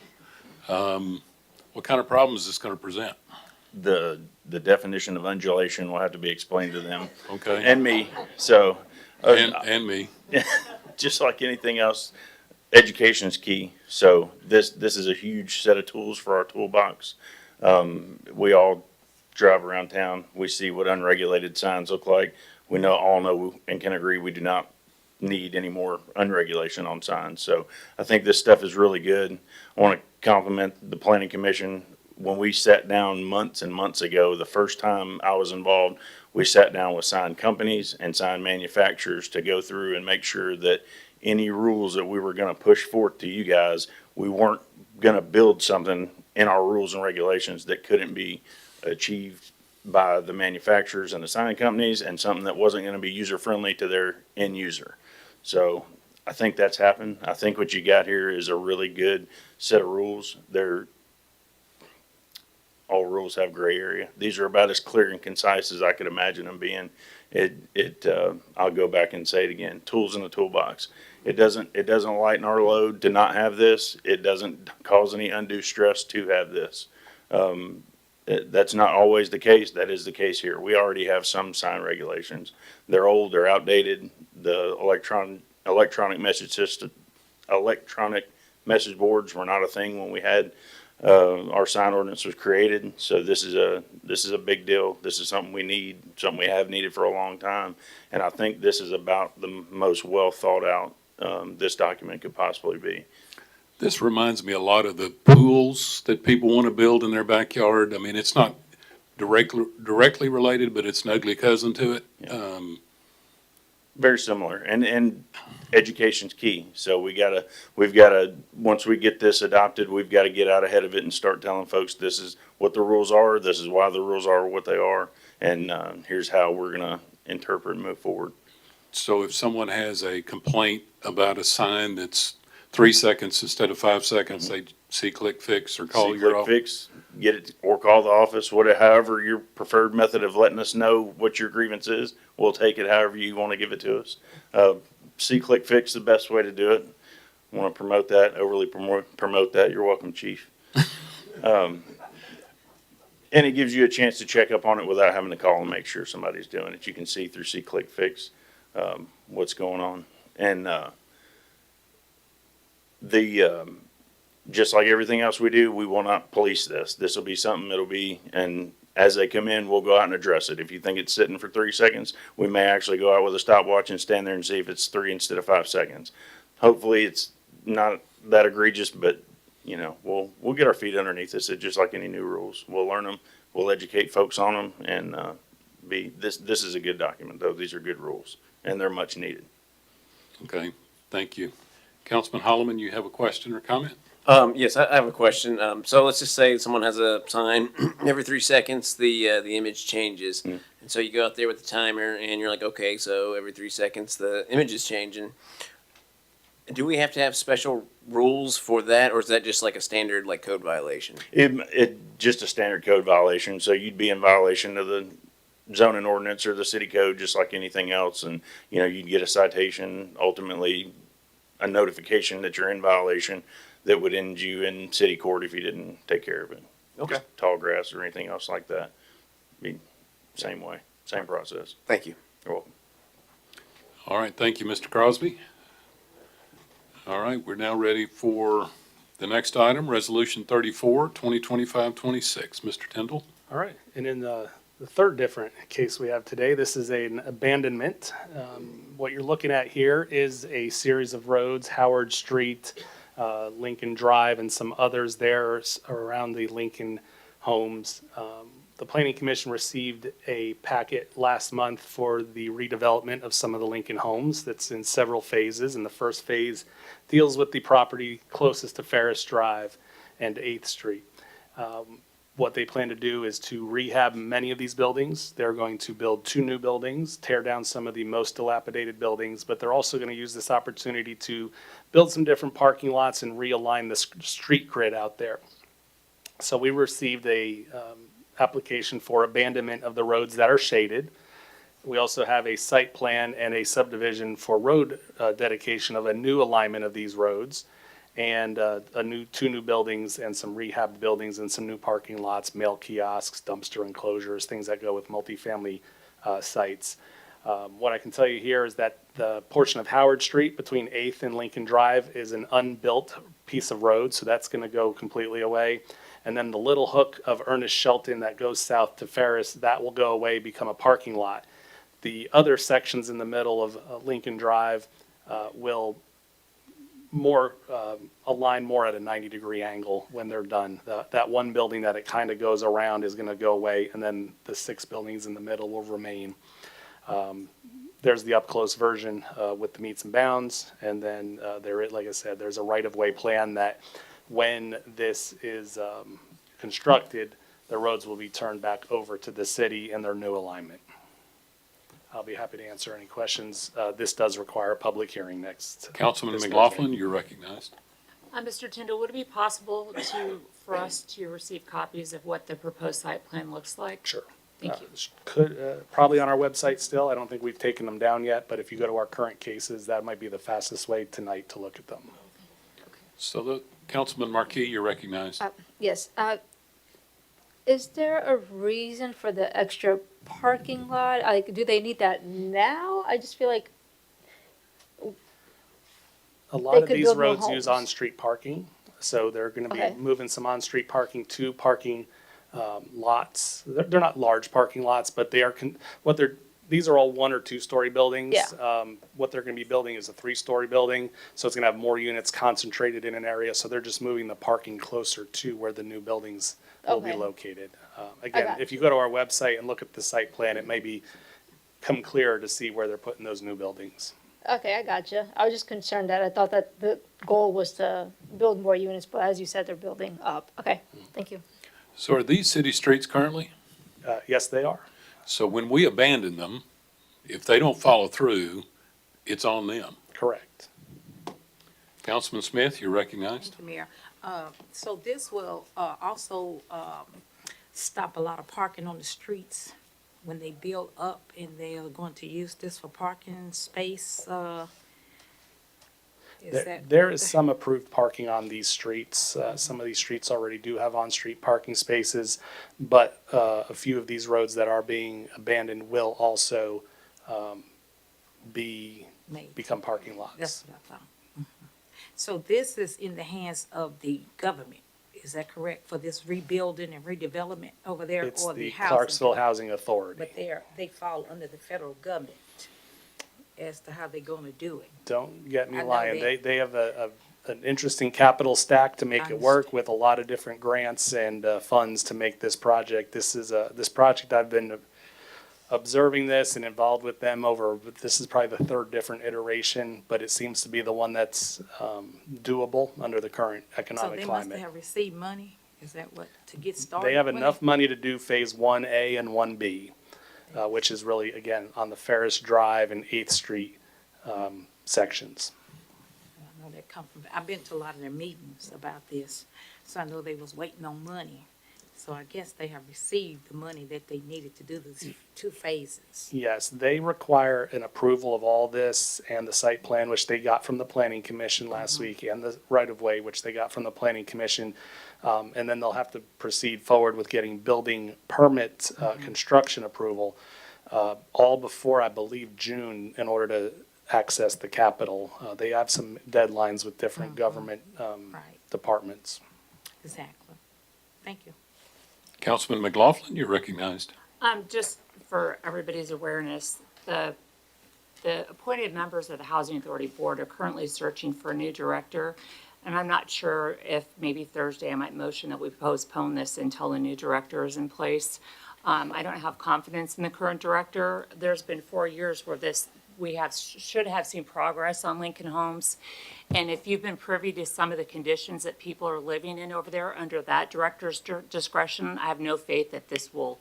Speaker 3: What kind of problem is this going to present?
Speaker 9: The definition of undulation will have to be explained to them
Speaker 3: Okay?
Speaker 9: and me. So,
Speaker 3: And me.
Speaker 9: just like anything else, education is key. So this is a huge set of tools for our toolbox. We all drive around town. We see what unregulated signs look like. We all know and can agree we do not need any more unregulation on signs. So I think this stuff is really good. I want to compliment the planning commission. When we sat down months and months ago, the first time I was involved, we sat down with sign companies and sign manufacturers to go through and make sure that any rules that we were going to push forth to you guys, we weren't going to build something in our rules and regulations that couldn't be achieved by the manufacturers and the sign companies, and something that wasn't going to be user-friendly to their end user. So I think that's happened. I think what you got here is a really good set of rules. All rules have gray area. These are about as clear and concise as I could imagine them being. I'll go back and say it again, tools in the toolbox. It doesn't lighten our load to not have this. It doesn't cause any undue stress to have this. That's not always the case. That is the case here. We already have some sign regulations. They're old, they're outdated. The electronic message boards were not a thing when we had our sign ordinance was created. So this is a big deal. This is something we need, something we have needed for a long time. And I think this is about the most well thought out this document could possibly be.
Speaker 3: This reminds me a lot of the pools that people want to build in their backyard. I mean, it's not directly related, but it's an ugly cousin to it.
Speaker 9: Very similar, and education's key. So we've gotta, once we get this adopted, we've gotta get out ahead of it and start telling folks this is what the rules are, this is why the rules are what they are, and, here's how we're gonna interpret and move forward.
Speaker 3: So if someone has a complaint about a sign that's 3 seconds instead of 5 seconds, they see Click Fix or call
Speaker 9: See
Speaker 3: your
Speaker 9: Click
Speaker 3: office?
Speaker 9: Fix, get it, or call the office, whatever, however your preferred method of letting us know what your grievance is. We'll take it however you want to give it to us. See Click Fix, the best way to do it. Want to promote that, overly promote that. You're welcome, chief. And it gives you a chance to check up on it without having to call and make sure somebody's doing it. You can see through See Click Fix, what's going on. And, just like everything else we do, we will not police this. This will be something it'll be, and as they come in, we'll go out and address it. If you think it's sitting for 3 seconds, we may actually go out with a stopwatch and stand there and see if it's 3 instead of 5 seconds. Hopefully, it's not that egregious, but, you know, we'll get our feet underneath this. It's just like any new rules. We'll learn them, we'll educate folks on them, and, this is a good document, though. These are good rules, and they're much needed.
Speaker 3: Okay, thank you. Councilman Holloman, you have a question or comment?
Speaker 14: Yes, I have a question. So let's just say someone has a sign, every 3 seconds, the image changes.
Speaker 9: Mm.
Speaker 14: And so you go out there with the timer and you're like, okay, so every 3 seconds, the image is changing. Do we have to have special rules for that, or is that just like a standard, like, code violation?
Speaker 9: It just a standard code violation, so you'd be in violation of the zoning ordinance or the city code, just like anything else, and, you know, you'd get a citation, ultimately a notification that you're in violation that would end you in city court if you didn't take care of it.
Speaker 14: Okay.
Speaker 9: Just tall grass or anything else like that. Be same way, same process.
Speaker 14: Thank you.
Speaker 9: You're welcome.
Speaker 3: All right, thank you, Mr. Crosby. All right, we're now ready for the next item, Resolution 34, 2025-26. Mr. Tyndall?
Speaker 1: All right, and in the third different case we have today, this is an abandonment. What you're looking at here is a series of roads, Howard Street, Lincoln Drive, and some others there around the Lincoln homes. The Planning Commission received a packet last month for the redevelopment of some of the Lincoln homes. That's in several phases, and the first phase deals with the property closest to Ferris Drive and 8th Street. What they plan to do is to rehab many of these buildings. They're going to build 2 new buildings, tear down some of the most dilapidated buildings, but they're also going to use this opportunity to build some different parking lots and realign the street grid out there. So we received a application for abandonment of the roads that are shaded. We also have a site plan and a subdivision for road dedication of a new alignment of these roads, and 2 new buildings and some rehab buildings and some new parking lots, mail kiosks, dumpster enclosures, things that go with multifamily sites. What I can tell you here is that the portion of Howard Street between 8th and Lincoln Drive is an unbuilt piece of road, so that's going to go completely away. And then the little hook of Ernest Shelton that goes south to Ferris, that will go away, become a parking lot. The other sections in the middle of Lincoln Drive will align more at a 90-degree angle when they're done. That one building that it kind of goes around is going to go away, and then the 6 buildings in the middle will remain. There's the up-close version with the meets and bounds, and then like I said, there's a right-of-way plan that when this is constructed, the roads will be turned back over to the city in their new alignment. I'll be happy to answer any questions. This does require a public hearing next.
Speaker 3: Councilman
Speaker 1: this
Speaker 3: McLaughlin, you're recognized.
Speaker 12: Mr. Tyndall, would it be possible for us to receive copies of what the proposed site plan looks like?
Speaker 1: Sure.
Speaker 12: Thank you.
Speaker 1: Could, probably on our website still. I don't think we've taken them down yet, but if you go to our current cases, that might be the fastest way tonight to look at them.
Speaker 3: So the Councilman Marquis, you're recognized.
Speaker 7: Yes. Is there a reason for the extra parking lot? Like, do they need that now? I just feel like
Speaker 1: A lot
Speaker 7: They
Speaker 1: of
Speaker 7: could
Speaker 1: these
Speaker 7: build more
Speaker 1: roads use
Speaker 7: homes.
Speaker 1: on-street parking, so they're gonna be
Speaker 7: Okay.
Speaker 1: moving some on-street parking to parking lots. They're not large parking lots, but they are, these are all 1 or 2 story buildings.
Speaker 7: Yeah.
Speaker 1: What they're gonna be building is a 3-story building, so it's gonna have more units concentrated in an area, so they're just moving the parking closer to where the new buildings will be
Speaker 7: Okay.
Speaker 1: located. Again,
Speaker 7: got
Speaker 1: if you go to our website and look at the site plan, it may become clearer to see where they're putting those new buildings.
Speaker 7: okay, I gotcha. I was just concerned that I thought that the goal was to build more units, but as you said, they're building up. Okay, thank you.
Speaker 3: So are these city streets currently?
Speaker 1: Yes, they are.
Speaker 3: So when we abandon them, if they don't follow through, it's on them.
Speaker 1: Correct.
Speaker 3: Councilman Smith, you're recognized.
Speaker 11: Thank you, Mayor. So this will also stop a lot of parking on the streets when they build up and they are going to use this for parking space.
Speaker 1: There is some approved parking on these streets. Some of these streets already do have on-street parking spaces, but a few of these roads that are being abandoned will also become parking lots.
Speaker 11: That's what I thought. So this is in the hands of the government, is that correct, for this rebuilding and redevelopment over there?
Speaker 1: It's
Speaker 11: or
Speaker 1: the
Speaker 11: housing?
Speaker 1: Clarksville Housing Authority.
Speaker 11: But they fall under the federal government as to how they're gonna do it.
Speaker 1: Don't get me
Speaker 11: I know
Speaker 1: lying.
Speaker 11: they-
Speaker 1: They have an interesting capital stack to make it work with a lot of different grants and funds to make this project. This project, I've been observing this and involved with them over, this is probably the third different iteration, but it seems to be the one that's doable under the current
Speaker 11: So
Speaker 1: economic
Speaker 11: they must
Speaker 1: climate.
Speaker 11: have received money, is that what, to get started?
Speaker 1: They have
Speaker 11: with
Speaker 1: enough
Speaker 11: it?
Speaker 1: money to do phase 1A and 1B, which is really, again, on the Ferris Drive and 8th Street sections.
Speaker 11: I know that come from, I've been to a lot of their meetings about this, so I know they was waiting on money. So I guess they have received the money that they needed to do these 2 phases.
Speaker 1: Yes, they require an approval of all this and the site plan, which they got from the planning commission last week, and the right-of-way, which they got from the planning commission. And then they'll have to proceed forward with getting building permit, construction approval, all before, I believe, June, in order to access the capital. They have some deadlines with different government,
Speaker 11: Right,
Speaker 1: departments.
Speaker 11: exactly. Thank you.
Speaker 3: Councilman McLaughlin, you're recognized.
Speaker 12: Just for everybody's awareness, the appointed members of the Housing Authority Board are currently searching for a new director. And I'm not sure if maybe Thursday I might motion that we postpone this until a new director is in place. I don't have confidence in the current director. There's been 4 years where should have seen progress on Lincoln Homes. And if you've been privy to some of the conditions that people are living in over there under that director's discretion, I have no faith that this will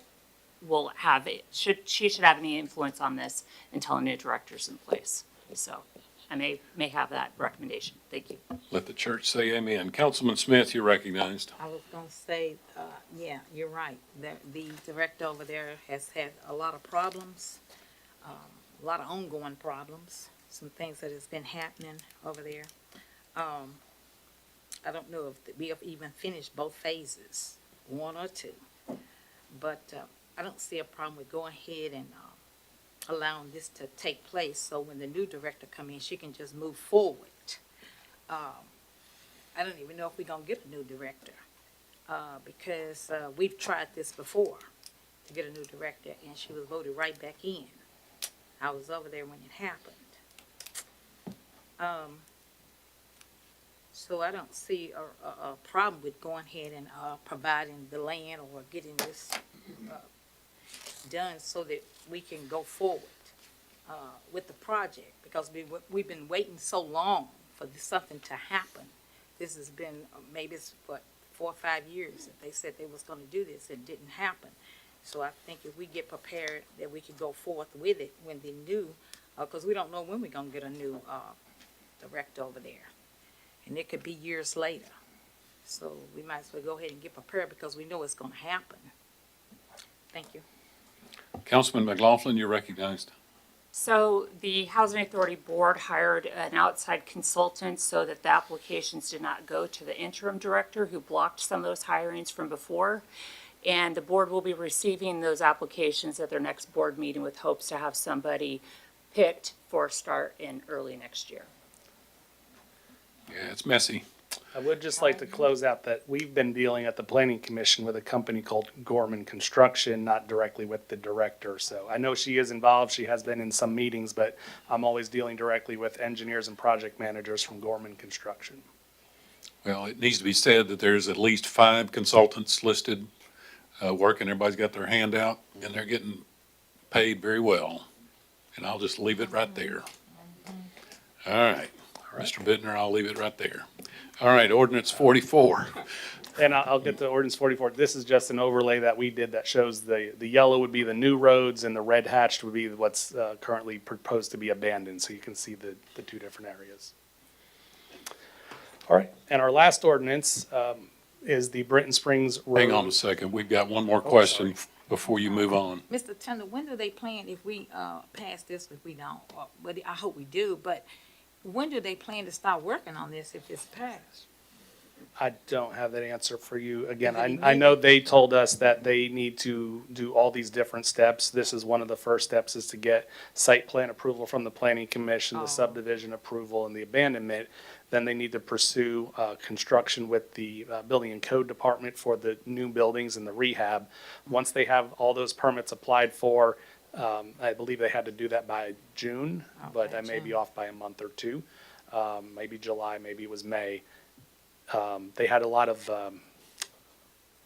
Speaker 12: have, she should have any influence on this until a new director's in place. So I may have that recommendation. Thank you.
Speaker 3: Let the church say amen. Councilman Smith, you're recognized.
Speaker 11: I was gonna say, yeah, you're right. The director over there has had a lot of problems, a lot of ongoing problems, some things that has been happening over there. I don't know if we have even finished both phases, 1 or 2. But I don't see a problem with going ahead and allowing this to take place, so when the new director come in, she can just move forward. I don't even know if we're gonna get a new director, because we've tried this before, to get a new director, and she was voted right back in. I was over there when it happened. So I don't see a problem with going ahead and providing the land or getting this done so that we can go forward with the project, because we've been waiting so long for something to happen. This has been, maybe it's, 4 or 5 years that they said they was gonna do this, it didn't happen. So I think if we get prepared, that we could go forth with it when the new, because we don't know when we're gonna get a new director over there. And it could be years later. So we might as well go ahead and get prepared, because we know it's gonna happen. Thank you.
Speaker 3: Councilman McLaughlin, you're recognized.
Speaker 12: So the Housing Authority Board hired an outside consultant so that the applications did not go to the interim director who blocked some of those hirings from before. And the board will be receiving those applications at their next board meeting with hopes to have somebody picked for a start in early next year.
Speaker 3: Yeah, it's messy.
Speaker 1: I would just like to close out that we've been dealing at the planning commission with a company called Gorman Construction, not directly with the director. So I know she is involved. She has been in some meetings, but I'm always dealing directly with engineers and project managers from Gorman Construction.
Speaker 3: Well, it needs to be said that there's at least 5 consultants listed, working. Everybody's got their hand out, and they're getting paid very well. And I'll just leave it right there. All right. Mr. Bittner, I'll leave it right there. All right, ordinance 44,
Speaker 1: And I'll get to ordinance 44. This is just an overlay that we did that shows the yellow would be the new roads and the red hatched would be what's currently proposed to be abandoned. So you can see the two different areas. All right. And our last ordinance is the Britton Springs Road.
Speaker 3: Hang on a second. We've got one more question before you move on.
Speaker 11: Mr. Tindall, when do they plan if we, pass this, if we don't? But I hope we do, but when do they plan to start working on this if it's passed?
Speaker 1: I don't have that answer for you. Again,
Speaker 11: Is it
Speaker 1: I know they told us that they need to do all these different steps. This is one of the first steps is to get site plan approval from the planning commission, the subdivision approval and the abandonment. Then they need to pursue, construction with the, building and code department for the new buildings and the rehab. Once they have all those permits applied for, I believe they had to do that by June, but I may be off by a month or two. Maybe July, maybe it was May. They had a lot of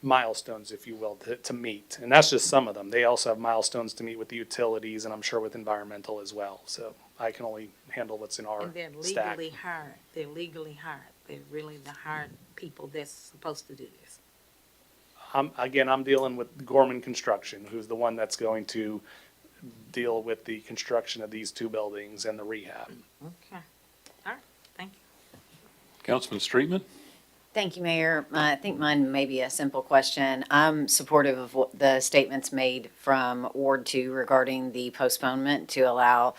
Speaker 1: milestones, if you will, to meet. And that's just some of them. They also have milestones to meet with the utilities and I'm sure with environmental as well. So I can only handle what's in our
Speaker 11: And they're
Speaker 1: stack.
Speaker 11: legally hired. They're legally hired. They're really the hired people that's supposed to do this.
Speaker 1: I'm dealing with Gorman Construction, who's the one that's going to deal with the construction of these two buildings and the rehab.
Speaker 11: Okay. All right, thank you.
Speaker 3: Councilman Streetman?
Speaker 8: Thank you, Mayor. I think mine may be a simple question. I'm supportive of what the statements made from Ward 2 regarding the postponement to allow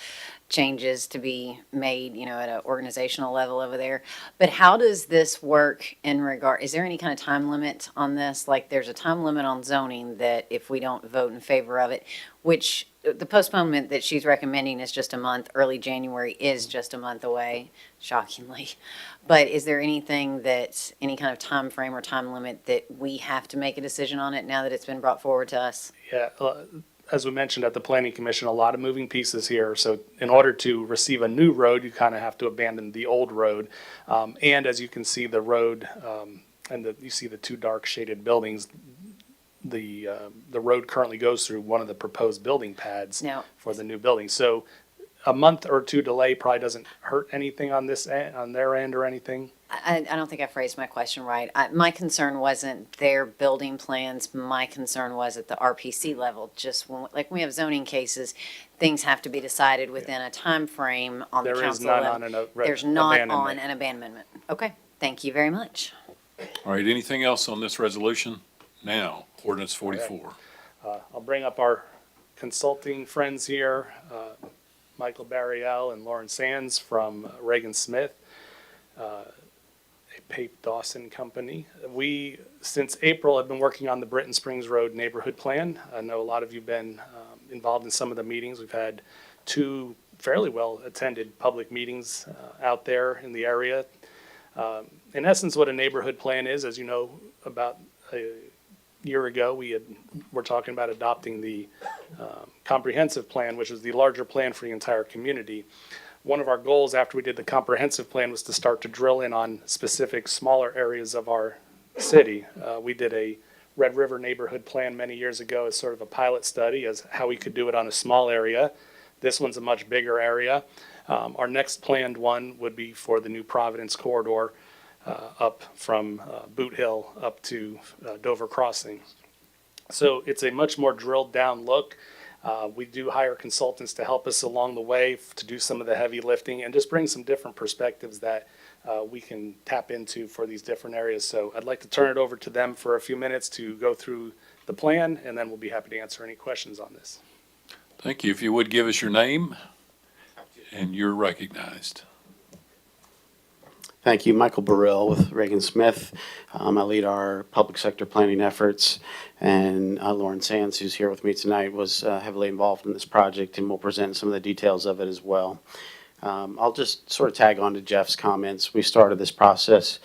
Speaker 8: changes to be made, at an organizational level over there. But how does this work in regard, is there any kind of time limit on this? Like there's a time limit on zoning that if we don't vote in favor of it, which the postponement that she's recommending is just a month, early January is just a month away, shockingly. But is there anything that, any kind of time frame or time limit that we have to make a decision on it now that it's been brought forward to us?
Speaker 1: Yeah, as we mentioned at the planning commission, a lot of moving pieces here. So in order to receive a new road, you kind of have to abandon the old road. And as you can see, the road, you see the two dark shaded buildings, the road currently goes through one of the proposed building pads
Speaker 8: Now,
Speaker 1: for the new building. So a month or two delay probably doesn't hurt anything on this end, on their end or anything.
Speaker 8: I don't think I phrased my question right. My concern wasn't their building plans. My concern was at the RPC level. Just like when we have zoning cases, things have to be decided within a time frame on the
Speaker 1: There is
Speaker 8: council
Speaker 1: none
Speaker 8: level.
Speaker 1: on
Speaker 8: There's not on
Speaker 1: abandonment.
Speaker 8: an abandonment. Okay, thank you very much.
Speaker 3: All right, anything else on this resolution? Now, ordinance 44.
Speaker 1: I'll bring up our consulting friends here, Michael Barriel and Lauren Sands from Reagan Smith, a Pape Dawson company. We, since April, have been working on the Britton Springs Road neighborhood plan. I know a lot of you have been involved in some of the meetings. We've had two fairly well-attended public meetings out there in the area. In essence, what a neighborhood plan is, as you know, about a year ago, we're talking about adopting the comprehensive plan, which is the larger plan for the entire community. One of our goals after we did the comprehensive plan was to start to drill in on specific smaller areas of our city. We did a Red River neighborhood plan many years ago as sort of a pilot study as how we could do it on a small area. This one's a much bigger area. Our next planned one would be for the new Providence corridor, up from Boot Hill up to Dover Crossing. So it's a much more drilled down look. We do hire consultants to help us along the way to do some of the heavy lifting and just bring some different perspectives that we can tap into for these different areas. So I'd like to turn it over to them for a few minutes to go through the plan, and then we'll be happy to answer any questions on this.
Speaker 3: Thank you. If you would give us your name, and you're recognized.
Speaker 15: Thank you. Michael Burrell with Reagan Smith. I lead our public sector planning efforts, and Lauren Sands, who's here with me tonight, was heavily involved in this project and will present some of the details of it as well. I'll just sort of tag on to Jeff's comments. We started this process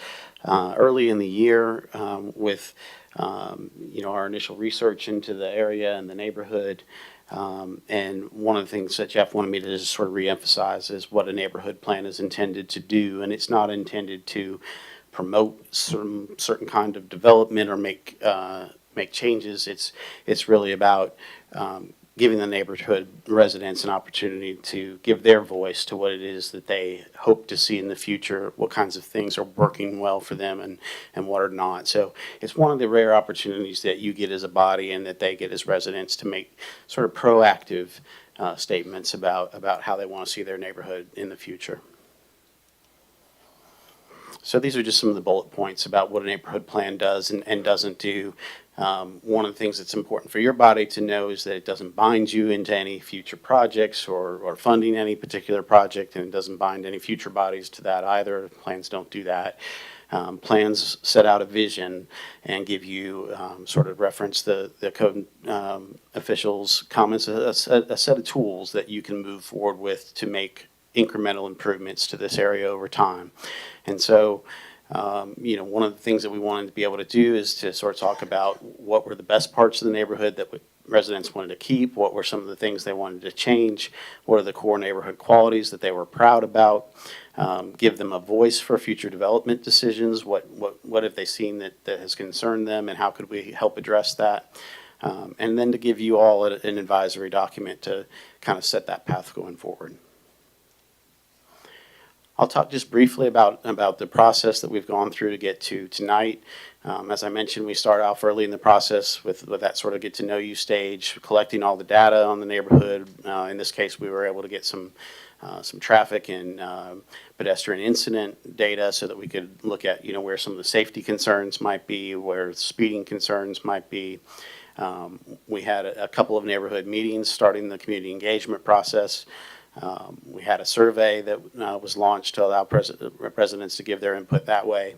Speaker 15: early in the year with our initial research into the area and the neighborhood. And one of the things that Jeff wanted me to just sort of reemphasize is what a neighborhood plan is intended to do. And it's not intended to promote some certain kind of development or make changes. It's really about giving the neighborhood residents an opportunity to give their voice to what it is that they hope to see in the future, what kinds of things are working well for them and what are not. So it's one of the rare opportunities that you get as a body and that they get as residents to make sort of proactive statements about how they want to see their neighborhood in the future. So these are just some of the bullet points about what a neighborhood plan does and doesn't do. One of the things that's important for your body to know is that it doesn't bind you into any future projects or funding any particular project, and it doesn't bind any future bodies to that either. Plans don't do that. Plans set out a vision and give you, sort of reference the code officials' comments, a set of tools that you can move forward with to make incremental improvements to this area over time. And so, one of the things that we wanted to be able to do is to sort of talk about what were the best parts of the neighborhood that residents wanted to keep, what were some of the things they wanted to change, what are the core neighborhood qualities that they were proud about, give them a voice for future development decisions, what have they seen that has concerned them, and how could we help address that, and then to give you all an advisory document to kind of set that path going forward. I'll talk just briefly about the process that we've gone through to get to tonight. As I mentioned, we start off early in the process with that sort of get to know you stage, collecting all the data on the neighborhood. In this case, we were able to get some traffic and pedestrian incident data so that we could look at, where some of the safety concerns might be, where speeding concerns might be. We had a couple of neighborhood meetings starting the community engagement process. We had a survey that was launched to allow residents to give their input that way.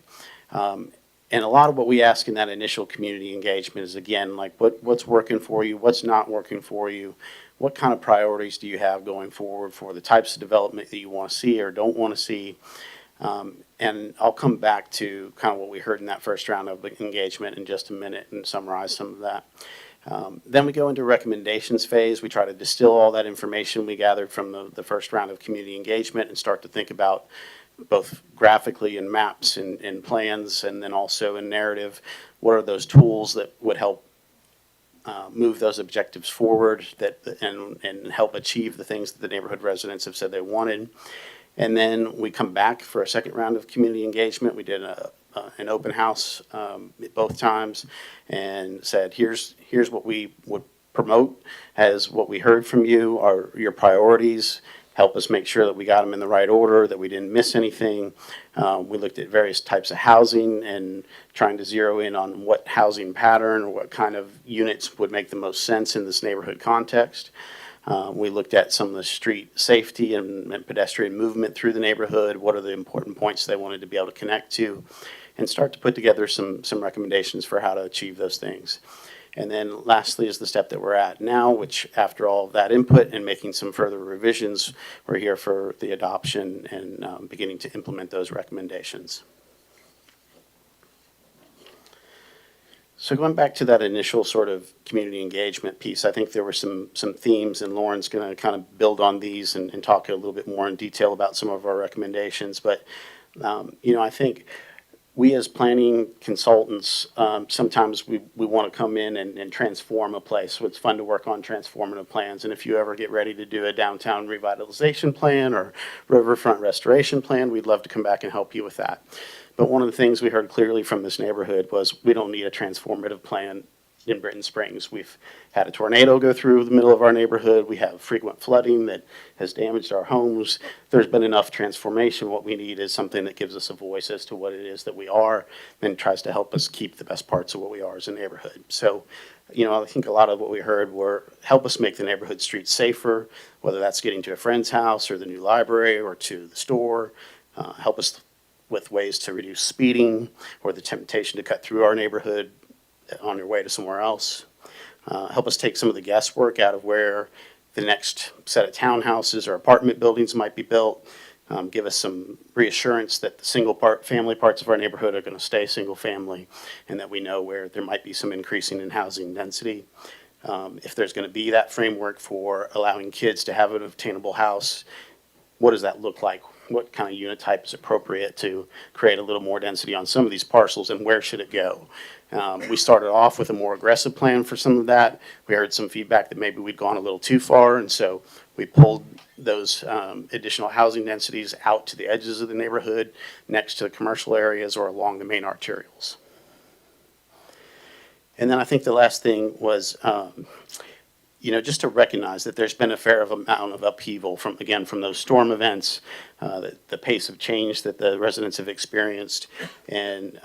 Speaker 15: And a lot of what we ask in that initial community engagement is, again, like what's working for you, what's not working for you, what kind of priorities do you have going forward for the types of development that you want to see or don't want to see. And I'll come back to kind of what we heard in that first round of engagement in just a minute and summarize some of that. Then we go into recommendations phase. We try to distill all that information we gathered from the first round of community engagement and start to think about both graphically in maps and plans, and then also in narrative, what are those tools that would help move those objectives forward and help achieve the things that the neighborhood residents have said they wanted. And then we come back for a second round of community engagement. We did an open house both times and said, here's what we would promote as what we heard from you, are your priorities. Help us make sure that we got them in the right order, that we didn't miss anything. We looked at various types of housing and trying to zero in on what housing pattern or what kind of units would make the most sense in this neighborhood context. We looked at some of the street safety and pedestrian movement through the neighborhood. What are the important points they wanted to be able to connect to, and start to put together some recommendations for how to achieve those things. And then lastly is the step that we're at now, which after all of that input and making some further revisions, we're here for the adoption and beginning to implement those recommendations. So going back to that initial sort of community engagement piece, I think there were some themes, and Lauren's going to kind of build on these and talk a little bit more in detail about some of our recommendations. But, I think we as planning consultants, sometimes we want to come in and transform a place. So it's fun to work on transformative plans. And if you ever get ready to do a downtown revitalization plan or riverfront restoration plan, we'd love to come back and help you with that. But one of the things we heard clearly from this neighborhood was we don't need a transformative plan in Britton Springs. We've had a tornado go through the middle of our neighborhood. We have frequent flooding that has damaged our homes. There's been enough transformation. What we need is something that gives us a voice as to what it is that we are and tries to help us keep the best parts of what we are as a neighborhood. So, I think a lot of what we heard were help us make the neighborhood streets safer, whether that's getting to a friend's house or the new library or to the store. Help us with ways to reduce speeding or the temptation to cut through our neighborhood on your way to somewhere else. Help us take some of the guesswork out of where the next set of townhouses or apartment buildings might be built. Give us some reassurance that the family parts of our neighborhood are going to stay single family, and that we know where there might be some increasing in housing density. If there's going to be that framework for allowing kids to have an obtainable house, what does that look like? what kind of unit type is appropriate to create a little more density on some of these parcels, and where should it go. We started off with a more aggressive plan for some of that. We heard some feedback that maybe we'd gone a little too far, and so we pulled those additional housing densities out to the edges of the neighborhood, next to the commercial areas or along the main arterials. And then I think the last thing was, just to recognize that there's been a fair amount of upheaval from those storm events, the pace of change that the residents have experienced, and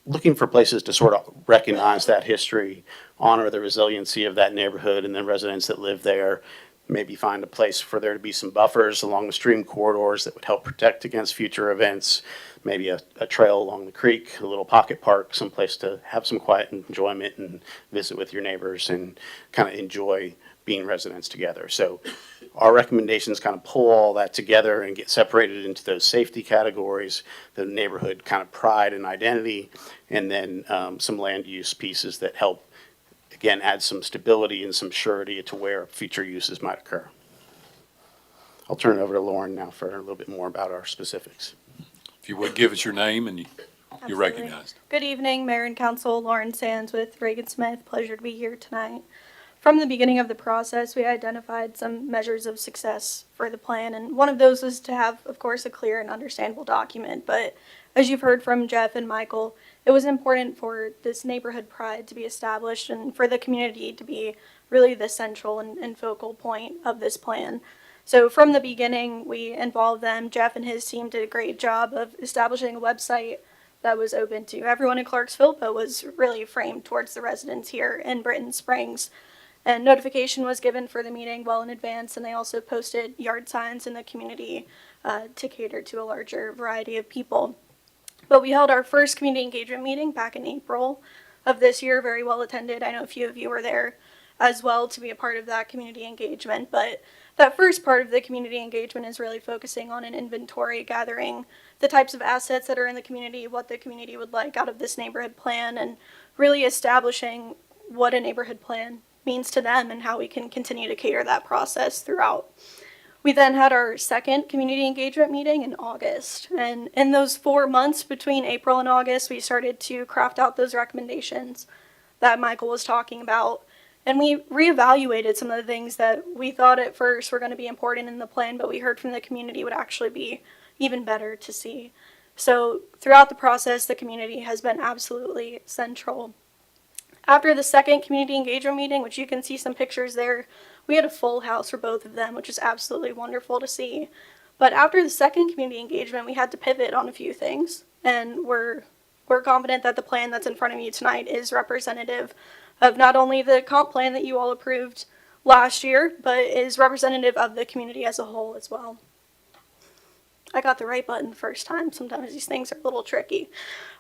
Speaker 15: looking for places to sort of recognize that history, honor the resiliency of that neighborhood and the residents that live there, maybe find a place for there to be some buffers along the stream corridors that would help protect against future events, maybe a trail along the creek, a little pocket park, someplace to have some quiet and enjoyment and visit with your neighbors and kind of enjoy being residents together. So our recommendations kind of pull all that together and get separated into those safety categories, the neighborhood kind of pride and identity, and then some land use pieces that help, again, add some stability and some surety to where future uses might occur. I'll turn it over to Lauren now for a little bit more about our specifics.
Speaker 3: If you would give us your name and you're
Speaker 16: Absolutely.
Speaker 3: recognized.
Speaker 16: Good evening, Mayor and Council. Lauren Sands with Reagan Smith. Pleasure to be here tonight. From the beginning of the process, we identified some measures of success for the plan, and one of those was to have, of course, a clear and understandable document. But as you've heard from Jeff and Michael, it was important for this neighborhood pride to be established and for the community to be really the central and focal point of this plan. So from the beginning, we involved them. Jeff and his team did a great job of establishing a website that was open to everyone in Clarksville, but was really framed towards the residents here in Britton Springs. And notification was given for the meeting well in advance, and they also posted yard signs in the community to cater to a larger variety of people. But we held our first community engagement meeting back in April of this year, very well attended. I know a few of you were there as well to be a part of that community engagement. But that first part of the community engagement is really focusing on an inventory, gathering the types of assets that are in the community, what the community would like out of this neighborhood plan, and really establishing what a neighborhood plan means to them and how we can continue to cater that process throughout. We then had our second community engagement meeting in August. And in those 4 months between April and August, we started to craft out those recommendations that Michael was talking about. And we reevaluated some of the things that we thought at first were going to be important in the plan, but we heard from the community would actually be even better to see. So throughout the process, the community has been absolutely central. After the second community engagement meeting, which you can see some pictures there, we had a full house for both of them, which is absolutely wonderful to see. But after the second community engagement, we had to pivot on a few things, and we're confident that the plan that's in front of you tonight is representative of not only the comp plan that you all approved last year, but is representative of the community as a whole as well. I got the right button the first time. Sometimes these things are a little tricky.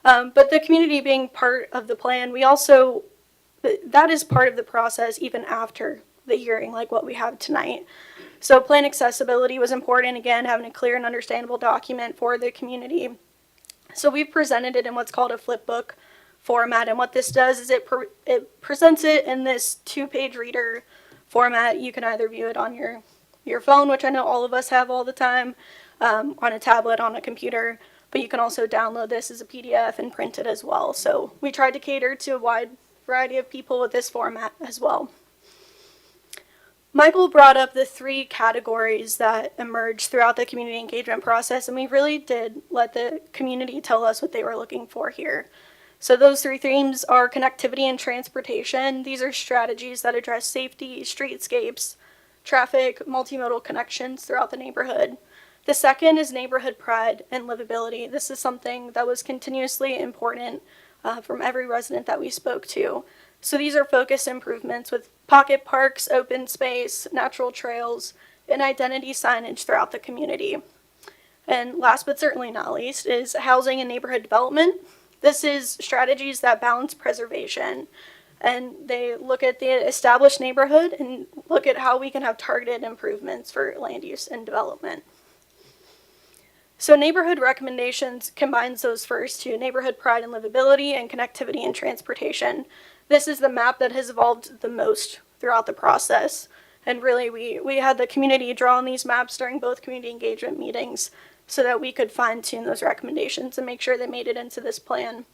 Speaker 16: But the community being part of the plan, that is part of the process even after the hearing, like what we have tonight. So plan accessibility was important, again, having a clear and understandable document for the community. So we've presented it in what's called a flip book format, and what this does is it presents it in this 2-page reader format. You can either view it on your phone, which I know all of us have all the time, on a tablet, on a computer, but you can also download this as a PDF and print it as well. So we tried to cater to a wide variety of people with this format as well. Michael brought up the 3 categories that emerged throughout the community engagement process, and we really did let the community tell us what they were looking for here. So those 3 themes are connectivity and transportation. These are strategies that address safety, streetscapes, traffic, multimodal connections throughout the neighborhood. The second is neighborhood pride and livability. This is something that was continuously important from every resident that we spoke to. So these are focused improvements with pocket parks, open space, natural trails, and identity signage throughout the community. And last but certainly not least is housing and neighborhood development. This is strategies that balance preservation, and they look at the established neighborhood and look at how we can have targeted improvements for land use and development. So neighborhood recommendations combines those first 2, neighborhood pride and livability and connectivity and transportation. This is the map that has evolved the most throughout the process. And really, we had the community draw on these maps during both community engagement meetings so that we could fine tune those recommendations and make sure they made it into this plan.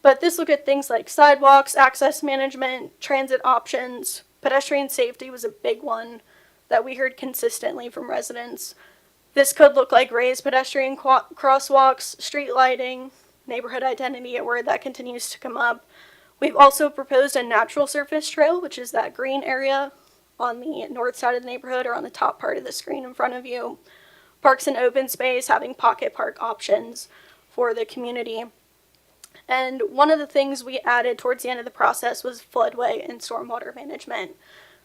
Speaker 16: But this looked at things like sidewalks, access management, transit options, pedestrian safety was a big one that we heard consistently from residents. This could look like raised pedestrian crosswalks, street lighting, neighborhood identity, a word that continues to come up. We've also proposed a natural surface trail, which is that green area on the north side of the neighborhood or on the top part of the screen in front of you. Parks and open space, having pocket park options for the community. And one of the things we added towards the end of the process was floodway and stormwater management.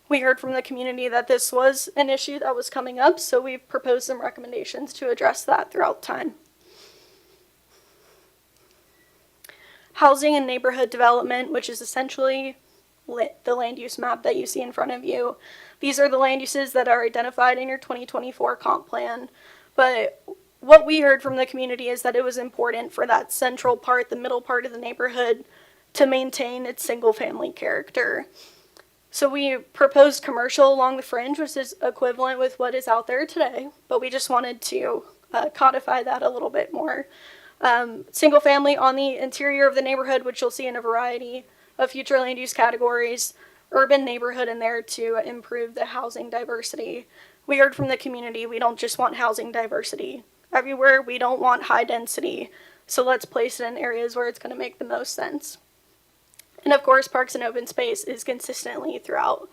Speaker 16: We heard from the community that this was an issue that was coming up, so we've proposed some recommendations to address that throughout time. Housing and neighborhood development, which is essentially the land use map that you see in front of you. These are the land uses that are identified in your 2024 comp plan. But what we heard from the community is that it was important for that central part, the middle part of the neighborhood, to maintain its single-family character. So we proposed commercial along the fringe, which is equivalent with what is out there today, but we just wanted to codify that a little bit more. Single family on the interior of the neighborhood, which you'll see in a variety of future land use categories, urban neighborhood in there to improve the housing diversity. We heard from the community, we don't just want housing diversity everywhere, we don't want high density. So let's place it in areas where it's going to make the most sense. And of course, parks and open space is consistently throughout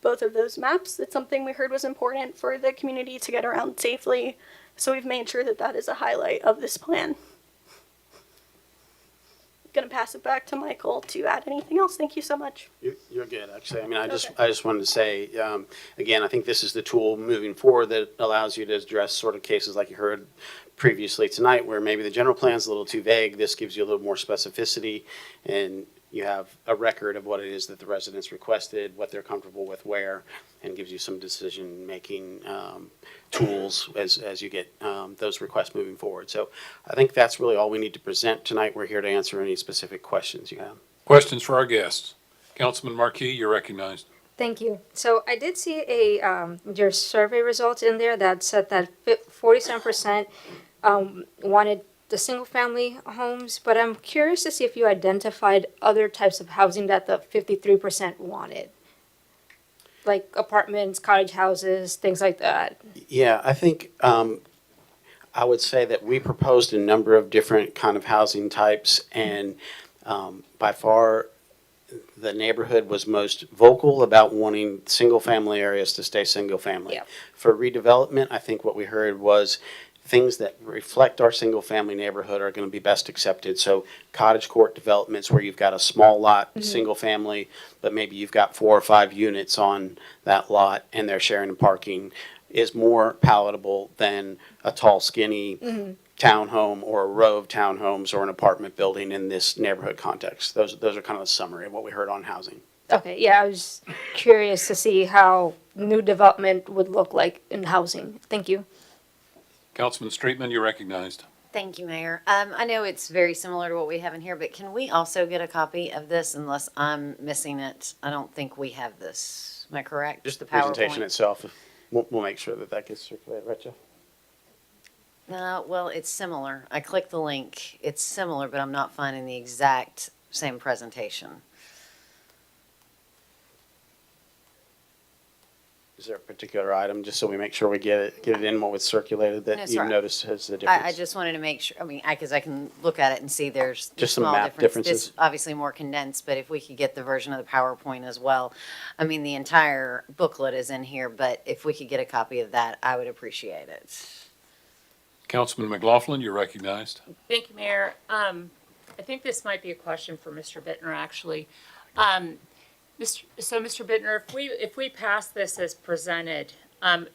Speaker 16: both of those maps. It's something we heard was important for the community to get around safely. So we've made sure that that is a highlight of this plan. I'm going to pass it back to Michael to add anything else. Thank you so much.
Speaker 15: You're good, actually. I mean, I just wanted to say, again, I think this is the tool moving forward that allows you to address sort of cases like you heard previously tonight, where maybe the general plan's a little too vague. This gives you a little more specificity, and you have a record of what it is that the residents requested, what they're comfortable with where, and gives you some decision-making tools as you get those requests moving forward. So I think that's really all we need to present tonight. We're here to answer any specific questions you have.
Speaker 3: Questions for our guests? Councilman Marquis, you're recognized.
Speaker 17: Thank you. So I did see your survey results in there that said that 47% wanted the single-family homes, but I'm curious to see if you identified other types of housing that the 53% wanted, like apartments, cottage houses, things like that.
Speaker 15: Yeah, I think I would say that we proposed a number of different kind of housing types, and by far the neighborhood was most vocal about wanting single-family areas to stay single-family.
Speaker 17: Yep.
Speaker 15: For redevelopment, I think what we heard was things that reflect our single-family neighborhood are going to be best accepted. So cottage court developments where you've got a small lot, single-family, but maybe you've got 4 or 5 units on that lot and they're sharing the parking is more palatable than a tall, skinny townhome or a row of townhomes or an apartment building in this neighborhood context. Those are kind of a summary of what we heard on housing.
Speaker 17: Okay, yeah, I was curious to see how new development would look like in housing. Thank you.
Speaker 3: Councilman Streetman, you're recognized.
Speaker 8: Thank you, Mayor. I know it's very similar to what we have in here, but can we also get a copy of this unless I'm missing it? I don't think we have this. Am I correct?
Speaker 15: Just the presentation itself, we'll make sure that gets circulated, right, Jeff?
Speaker 8: No, well, it's similar. I clicked the link. It's similar, but I'm not finding the exact same presentation.
Speaker 15: Is there a particular item, just so we make sure we get it in what was circulated
Speaker 8: No,
Speaker 15: that you
Speaker 8: sorry.
Speaker 15: noticed has the difference?
Speaker 8: I just wanted to make sure, because I can look at it and see there's
Speaker 15: Just some
Speaker 8: small
Speaker 15: map differences.
Speaker 8: This obviously more condensed, but if we could get the version of the PowerPoint as well. I mean, the entire booklet is in here, but if we could get a copy of that, I would appreciate it.
Speaker 3: Councilman McLaughlin, you're recognized.
Speaker 12: Thank you, Mayor. I think this might be a question for Mr. Bittner, actually. Mr. Bittner, if we pass this as presented,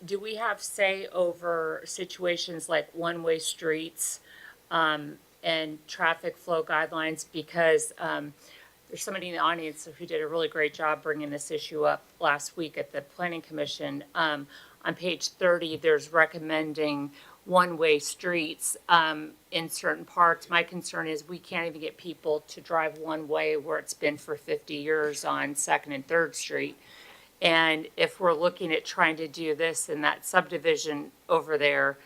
Speaker 12: do we have say over situations like one-way streets and traffic flow guidelines? Because there's somebody in the audience who did a really great job bringing this issue up last week at the Planning Commission. On page 30, there's recommending one-way streets in certain parts. My concern is we can't even get people to drive one way where it's been for 50 years on 2nd and 3rd Street. And if we're looking at trying to do this in that subdivision over there,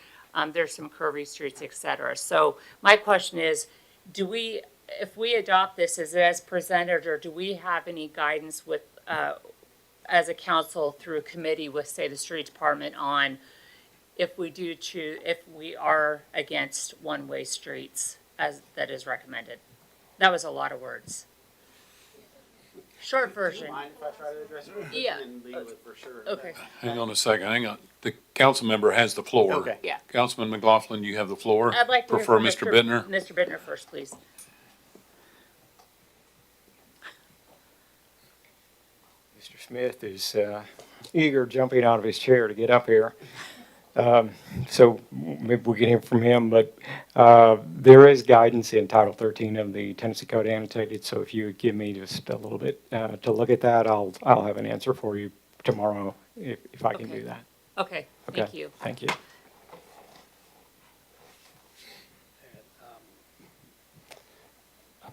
Speaker 12: there's some curvy streets, et cetera. So my question is, if we adopt this as presented, or do we have any guidance with, as a council through a committee with, say, the street department on if we do choose, if we are against one-way streets as that is recommended? That was a lot of words. Short version. Yeah. Okay.
Speaker 3: Hang on a second, hang on. The council member has the floor.
Speaker 1: Okay.
Speaker 12: Yeah.
Speaker 3: Councilman McLaughlin, you have the floor.
Speaker 12: I'd like to hear
Speaker 3: Prefer
Speaker 12: from
Speaker 3: Mr. Bittner?
Speaker 12: Mr. Bittner first, please.
Speaker 18: Mr. Smith is eager, jumping out of his chair to get up here. So maybe we can hear from him, but there is guidance in Title 13 of the Tennessee Code Annotated, so if you would give me just a little bit to look at that, I'll have an answer for you tomorrow if I can
Speaker 12: Okay.
Speaker 18: do that.
Speaker 12: Okay, thank you.
Speaker 18: Thank you.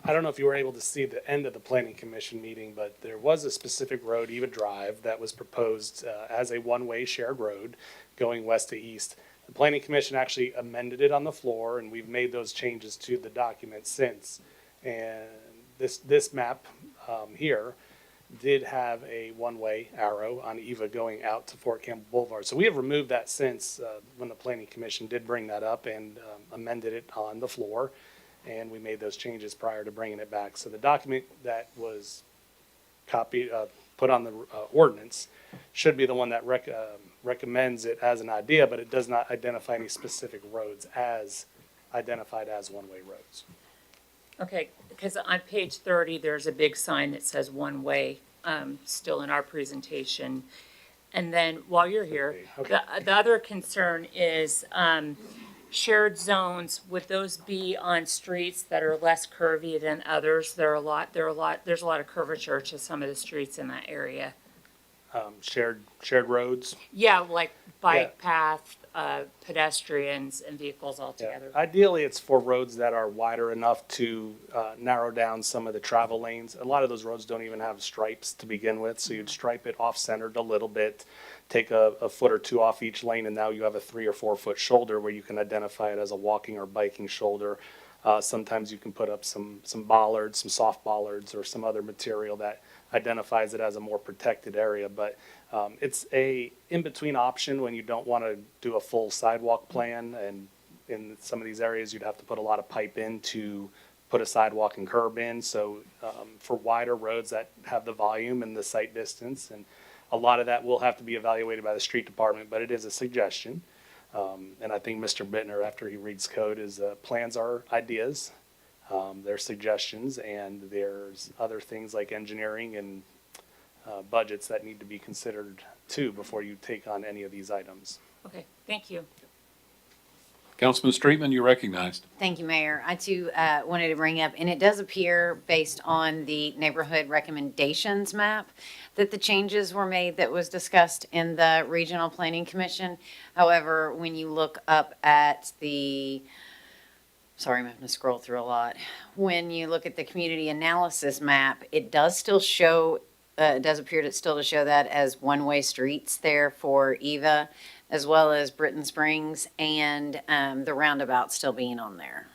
Speaker 1: I don't know if you were able to see the end of the planning commission meeting, but there was a specific road, Eva Drive, that was proposed as a one-way shared road going west to east. The planning commission actually amended it on the floor, and we've made those changes to the document since. And this map here did have a one-way arrow on Eva going out to Fort Campbell Boulevard. So we have removed that since when the planning commission did bring that up and amended it on the floor. And we made those changes prior to bringing it back. So the document that was copied, put on the ordinance should be the one that recommends it as an idea, but it does not identify any specific roads as identified as one-way roads.
Speaker 12: Okay, because on page 30, there's a big sign that says one way, still in our presentation. And then while you're here,
Speaker 1: Okay.
Speaker 12: the other concern is, shared zones, would those be on streets that are less curvy than others? There's a lot of curvature to some of the streets in that area.
Speaker 1: Shared roads.
Speaker 12: Yeah, like bike path, pedestrians and vehicles
Speaker 1: Yeah.
Speaker 12: altogether.
Speaker 1: Ideally, it's for roads that are wider enough to narrow down some of the travel lanes. A lot of those roads don't even have stripes to begin with, so you'd stripe it off-centered a little bit, take a foot or two off each lane, and now you have a 3 or 4 foot shoulder where you can identify it as a walking or biking shoulder. Sometimes you can put up some bollards, some soft bollards, or some other material that identifies it as a more protected area. But it's a in-between option when you don't want to do a full sidewalk plan. And in some of these areas, you'd have to put a lot of pipe in to put a sidewalk and curb in. So for wider roads that have the volume and the sight distance, and a lot of that will have to be evaluated by the street department, but it is a suggestion. And I think Mr. Bittner, after he reads code, is plans are ideas. They're suggestions, and there's other things like engineering and budgets that need to be considered too before you take on any of these items.
Speaker 12: Okay, thank you.
Speaker 3: Councilman Streetman, you're recognized.
Speaker 8: Thank you, Mayor. I too wanted to bring up, and it does appear based on the neighborhood recommendations map that the changes were made that was discussed in the Regional Planning Commission. However, when you look up at sorry, I'm having to scroll through a lot. When you look at the community analysis map, it does still show, it does appear to still to show that as one-way streets there for Eva, as well as Britton Springs and the roundabout still being on there.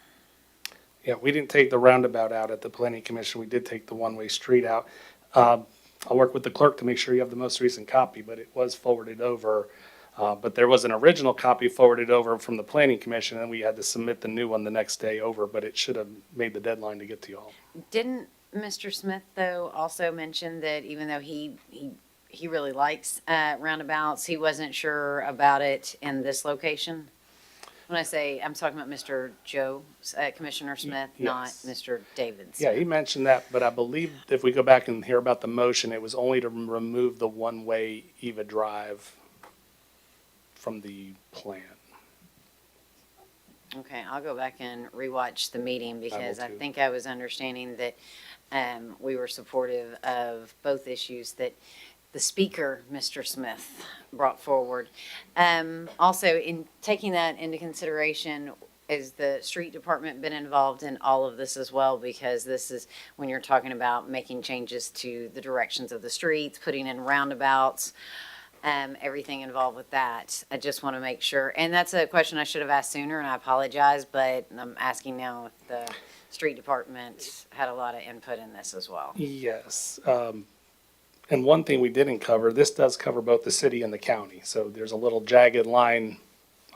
Speaker 1: Yeah, we didn't take the roundabout out at the planning commission. We did take the one-way street out. I'll work with the clerk to make sure you have the most recent copy, but it was forwarded over. But there was an original copy forwarded over from the planning commission, and we had to submit the new one the next day over, but it should have made the deadline to get to y'all.
Speaker 8: Didn't Mr. Smith, though, also mention that even though he really likes roundabouts, he wasn't sure about it in this location? When I say, I'm talking about Mr. Joe, Commissioner Smith, not
Speaker 1: Yes.
Speaker 8: Mr. Davidson.
Speaker 1: Yeah, he mentioned that, but I believe if we go back and hear about the motion, it was only to remove the one-way Eva Drive from the plan.
Speaker 8: Okay, I'll go back and rewatch the meeting because I
Speaker 1: too.
Speaker 8: think I was understanding that we were supportive of both issues that the speaker, Mr. Smith, brought forward. Also, in taking that into consideration, has the street department been involved in all of this as well? Because this is, when you're talking about making changes to the directions of the streets, putting in roundabouts, everything involved with that. I just want to make sure, and that's a question I should have asked sooner, and I apologize, but I'm asking now if the street department had a lot of input in this as well.
Speaker 1: Yes. And one thing we didn't cover, this does cover both the city and the county. So there's a little jagged line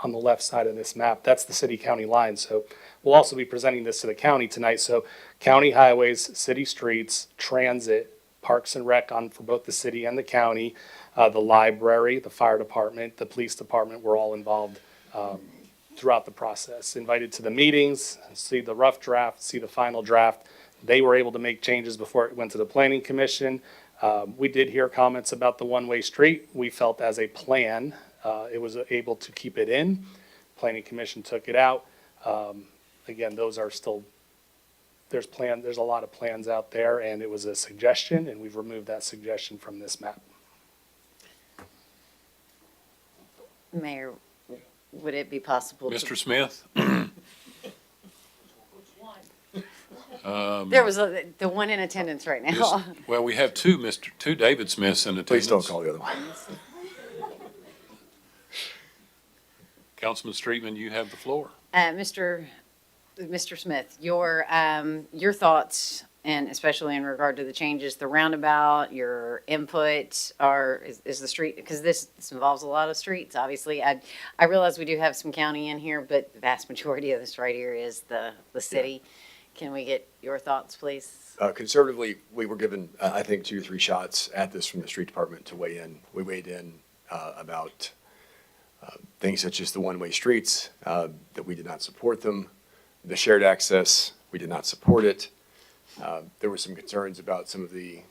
Speaker 1: on the left side of this map. That's the city-county line. So we'll also be presenting this to the county tonight. So county highways, city streets, transit, parks and rec on for both the city and the county, the library, the fire department, the police department, we're all involved throughout the process. Invited to the meetings, see the rough draft, see the final draft. They were able to make changes before it went to the planning commission. We did hear comments about the one-way street. We felt as a plan, it was able to keep it in. Planning commission took it out. Again, those are still, there's a lot of plans out there, and it was a suggestion, and we've removed that suggestion from this map.
Speaker 8: Mayor, would it be possible to?
Speaker 3: Mr. Smith?
Speaker 8: There was the one in attendance right now.
Speaker 3: Well, we have two David Smiths in attendance.
Speaker 4: Please don't call the other one.
Speaker 3: Councilman Streetman, you have the floor.
Speaker 8: Mr. Smith, your thoughts, and especially in regard to the changes, the roundabout, your input is the street, because this involves a lot of streets, obviously. I realize we do have some county in here, but the vast majority of this right here is the city. Can we get your thoughts, please?
Speaker 4: Conservatively, we were given, I think, 2 or 3 shots at this from the street department to weigh in. We weighed in about things such as the one-way streets, that we did not support them. The shared access, we did not support it. There were some concerns about some of they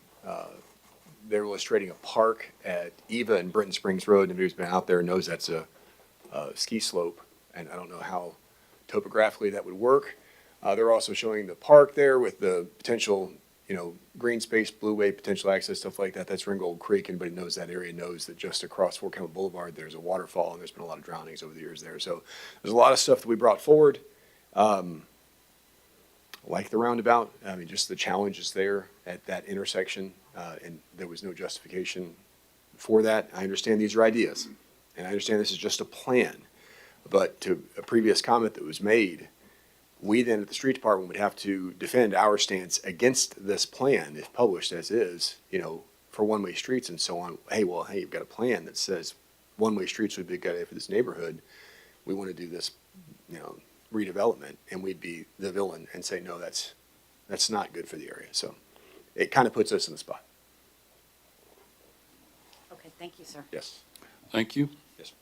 Speaker 4: were illustrating a park at Eva and Britton Springs Road. Anybody who's been out there knows that's a ski slope, and I don't know how topographically that would work. They're also showing the park there with the potential, green space, blueway, potential access, stuff like that. That's Ringgold Creek. Anybody knows that area knows that just across Fort Campbell Boulevard, there's a waterfall, and there's been a lot of drownings over the years there. So there's a lot of stuff that we brought forward. Like the roundabout, I mean, just the challenges there at that intersection, and there was no justification for that. I understand these are ideas, and I understand this is just a plan. But to a previous comment that was made, we then at the street department would have to defend our stance against this plan if published as is, for one-way streets and so on. Hey, you've got a plan that says one-way streets would be a good idea for this neighborhood. We want to do this, redevelopment, and we'd be the villain and say, no, that's not good for the area. So it kind of puts us in the spot.
Speaker 8: Okay, thank you, sir.
Speaker 4: Yes.
Speaker 3: Thank you.
Speaker 4: Yes.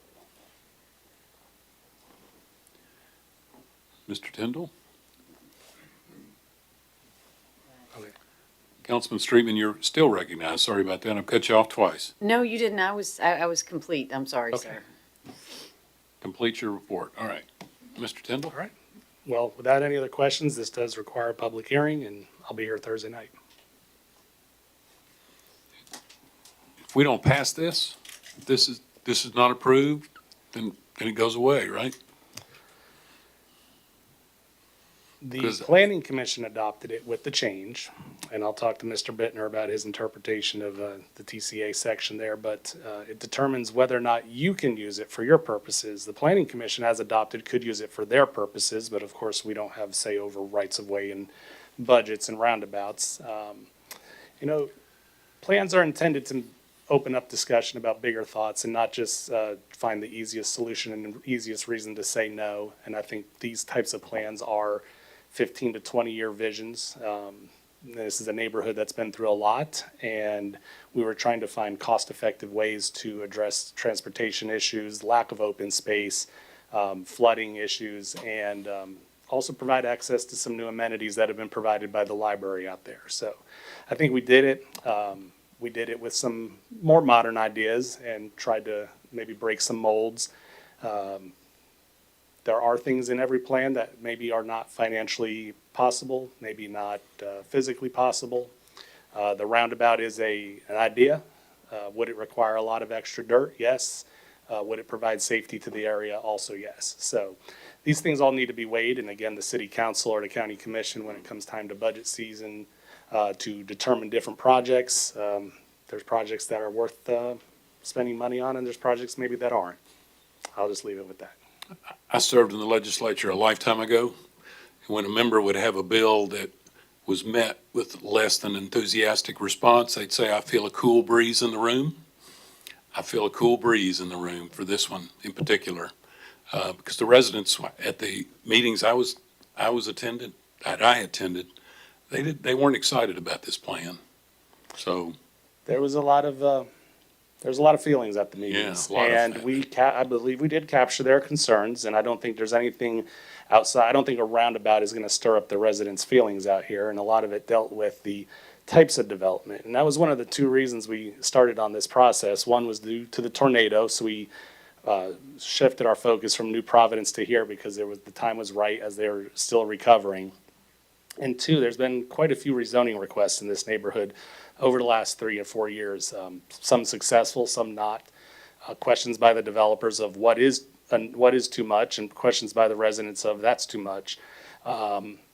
Speaker 3: Mr. Tyndall?
Speaker 1: Okay.
Speaker 3: Councilman Streetman, you're still recognized. Sorry about that. I've cut you off twice.
Speaker 8: No, you didn't. I was complete. I'm sorry,
Speaker 1: Okay.
Speaker 8: sir.
Speaker 3: Complete your report. All right. Mr. Tyndall?
Speaker 1: All right. Well, without any other questions, this does require a public hearing, and I'll be here Thursday night.
Speaker 3: If we don't pass this, this is not approved, then it goes away, right?
Speaker 1: The
Speaker 3: 'Cause-
Speaker 1: planning commission adopted it with the change, and I'll talk to Mr. Bittner about his interpretation of the TCA section there, but it determines whether or not you can use it for your purposes. The planning commission, as adopted, could use it for their purposes, but of course, we don't have say over rights of way and budgets and roundabouts. Plans are intended to open up discussion about bigger thoughts and not just find the easiest solution and easiest reason to say no. And I think these types of plans are 15 to 20-year visions. This is a neighborhood that's been through a lot, and we were trying to find cost-effective ways to address transportation issues, lack of open space, flooding issues, and also provide access to some new amenities that have been provided by the library out there. So I think we did it. We did it with some more modern ideas and tried to maybe break some molds. There are things in every plan that maybe are not financially possible, maybe not physically possible. The roundabout is an idea. Would it require a lot of extra dirt? Yes. Would it provide safety to the area? Also, yes. So these things all need to be weighed, and again, the city council or the county commission, when it comes time to budget season, to determine different projects. There's projects that are worth spending money on, and there's projects maybe that aren't. I'll just leave it with that.
Speaker 3: I served in the legislature a lifetime ago. When a member would have a bill that was met with less than enthusiastic response, they'd say, I feel a cool breeze in the room. I feel a cool breeze in the room for this one in particular. Because the residents at the meetings I attended, they weren't excited about this plan. So,
Speaker 1: There's a lot of feelings at the meetings.
Speaker 3: Yeah, a lot of
Speaker 1: And I believe we did capture their concerns, and I don't think there's anything outside, I don't think a roundabout is gonna stir up the residents' feelings out here, and a lot of it dealt with the types of development. And that was one of the two reasons we started on this process. One was due to the tornado, so we shifted our focus from New Providence to here because the time was right as they were still recovering. And two, there's been quite a few rezoning requests in this neighborhood over the last 3 or 4 years. Some successful, some not. Questions by the developers of what is too much, and questions by the residents of that's too much.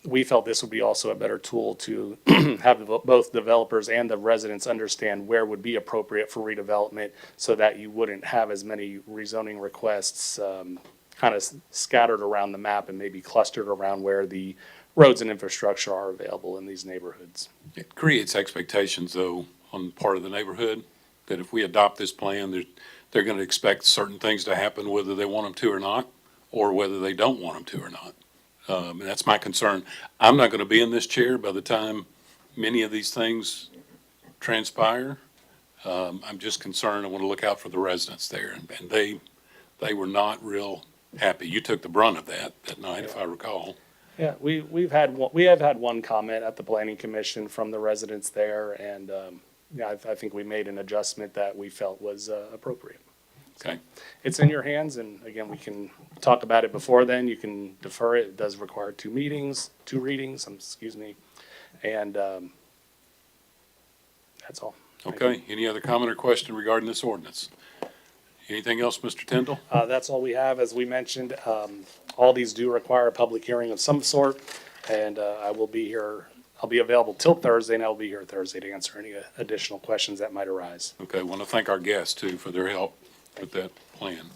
Speaker 1: We felt this would be also a better tool to have both developers and the residents understand where would be appropriate for redevelopment so that you wouldn't have as many rezoning requests kind of scattered around the map and maybe clustered around where the roads and infrastructure are available in these neighborhoods.
Speaker 3: it creates expectations, though, on the part of the neighborhood, that if we adopt this plan, they're going to expect certain things to happen, whether they want them to or not, or whether they don't want them to or not. And that's my concern. I'm not going to be in this chair by the time many of these things transpire. I'm just concerned. I want to look out for the residents there, and they were not real happy. You took the brunt of that night, if I recall.
Speaker 1: Yeah, we have had one comment at the planning commission from the residents there, and yeah, I think we made an adjustment that we felt was appropriate.
Speaker 3: Okay.
Speaker 1: It's in your hands, and again, we can talk about it before then. You can defer it. It does require two readings, and that's all. Thank you.
Speaker 3: Okay. Any other comment or question regarding this ordinance? Anything else, Mr. Tyndall?
Speaker 1: That's all we have. As we mentioned, all these do require a public hearing of some sort, and I will be here. I'll be available till Thursday, and I'll be here Thursday to answer any additional questions that might arise.
Speaker 3: Okay. I want to thank our guests, too, for their help with that plan.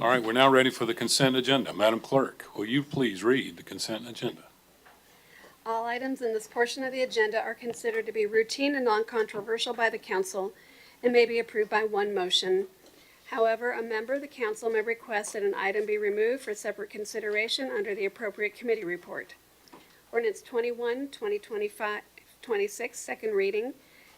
Speaker 3: All right. We're now ready for the consent agenda. Madam Clerk, will you please read the consent agenda?
Speaker 19: All items in this portion of the agenda are considered to be routine and non-controversial by the council and may be approved by one motion. However, a member of the council may request that an item be removed for separate consideration under the appropriate committee report. Ordinance 21, 2025, 26, second reading.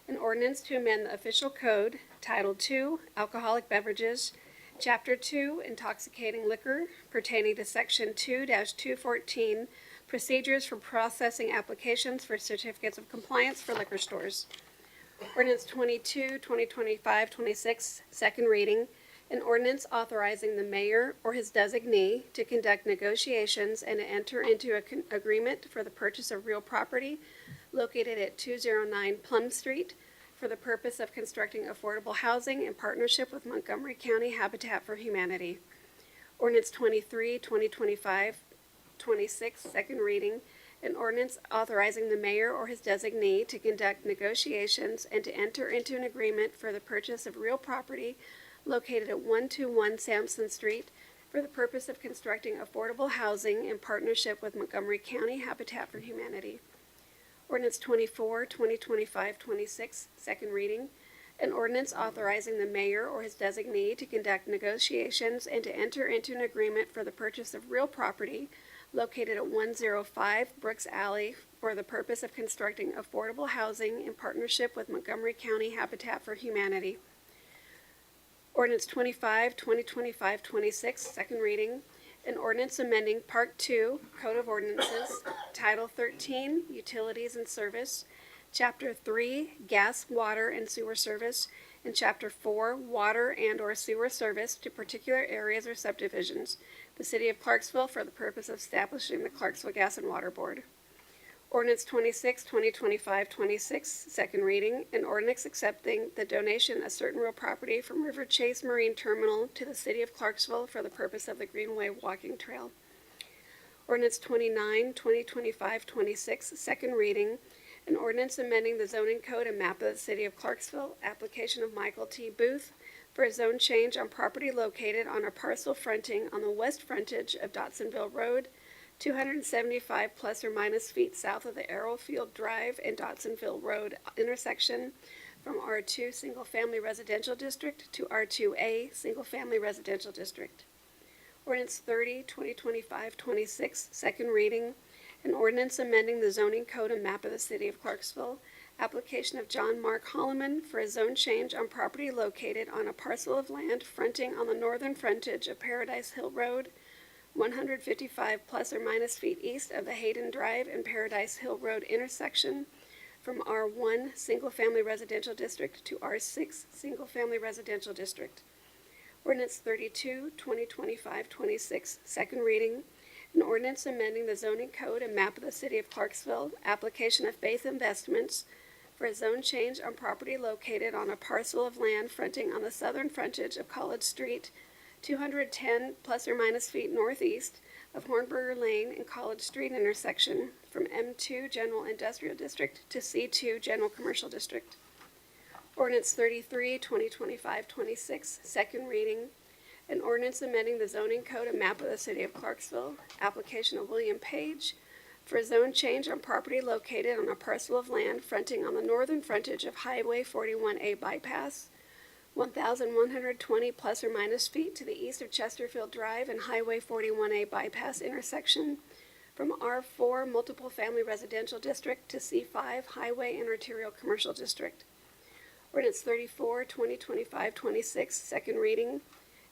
Speaker 19: An ordinance to amend the official code, Title II, Alcoholic Beverages, Chapter 2, Intoxicating Liquor, pertaining to Section 2-214, Procedures for Processing Applications for Certificates of Compliance for Liquor Stores. Ordinance 22, 2025, 26, second reading. An ordinance authorizing the mayor or his designee to conduct negotiations and to enter into an agreement for the purchase of real property located at 209 Plum Street for the purpose of constructing affordable housing in partnership with Montgomery County Habitat for Humanity. Ordinance 23, 2025, 26, second reading. An ordinance authorizing the mayor or his designee to conduct negotiations and to enter into an agreement for the purchase of real property located at 121 Sampson Street for the purpose of constructing affordable housing in partnership with Montgomery County Habitat for Humanity. Ordinance 24, 2025, 26, second reading. An ordinance authorizing the mayor or his designee to conduct negotiations and to enter into an agreement for the purchase of real property located at 105 Brooks Alley for the purpose of constructing affordable housing in partnership with Montgomery County Habitat for Humanity. Ordinance 25, 2025, 26, second reading. An ordinance amending Part 2, Code of Ordinances, Title 13, Utilities and Service, Chapter 3, Gas, Water, and Sewer Service, and Chapter 4, Water and/or Sewer Service to particular areas or subdivisions, the City of Clarksville for the purpose of establishing the Clarksville Gas and Water Board. Ordinance 26, 2025, 26, second reading. An ordinance accepting the donation of certain real property from River Chase Marine Terminal to the City of Clarksville for the purpose of the Greenway Walking Trail. Ordinance 29, 2025-26, second reading. An ordinance amending the zoning code and map of the city of Clarksville, application of Michael T. Booth for a zone change on property located on a parcel fronting on the west frontage of Dotsonville Road, 275 plus or minus feet south of the Arrowfield Drive and Dotsonville Road intersection, from R2 Single Family Residential District to R2A Single Family Residential District. Ordinance 30, 2025-26, second reading. An ordinance amending the zoning code and map of the city of Clarksville, application of John Mark Holloman for a zone change on property located on a parcel of land fronting on the northern frontage of Paradise Hill Road, 155 plus or minus feet east of the Hayden Drive and Paradise Hill Road intersection, from R1 Single Family Residential District to R6 Single Family Residential District. Ordinance 32, 2025-26, second reading. An ordinance amending the zoning code and map of the city of Clarksville, application of Faith Investments for a zone change on property located on a parcel of land fronting on the southern frontage of College Street, 210 plus or minus feet northeast of Hornberger Lane and College Street intersection, from M2 General Industrial District to C2 General Commercial District. Ordinance 33, 2025-26, second reading. An ordinance amending the zoning code and map of the city of Clarksville, application of William Page for a zone change on property located on a parcel of land fronting on the northern frontage of Highway 41A bypass, 1,120 plus or minus feet to the east of Chesterfield Drive and Highway 41A bypass intersection, from R4 Multiple Family Residential District to C5 Highway and Arterial Commercial District. Ordinance 34, 2025-26, second reading.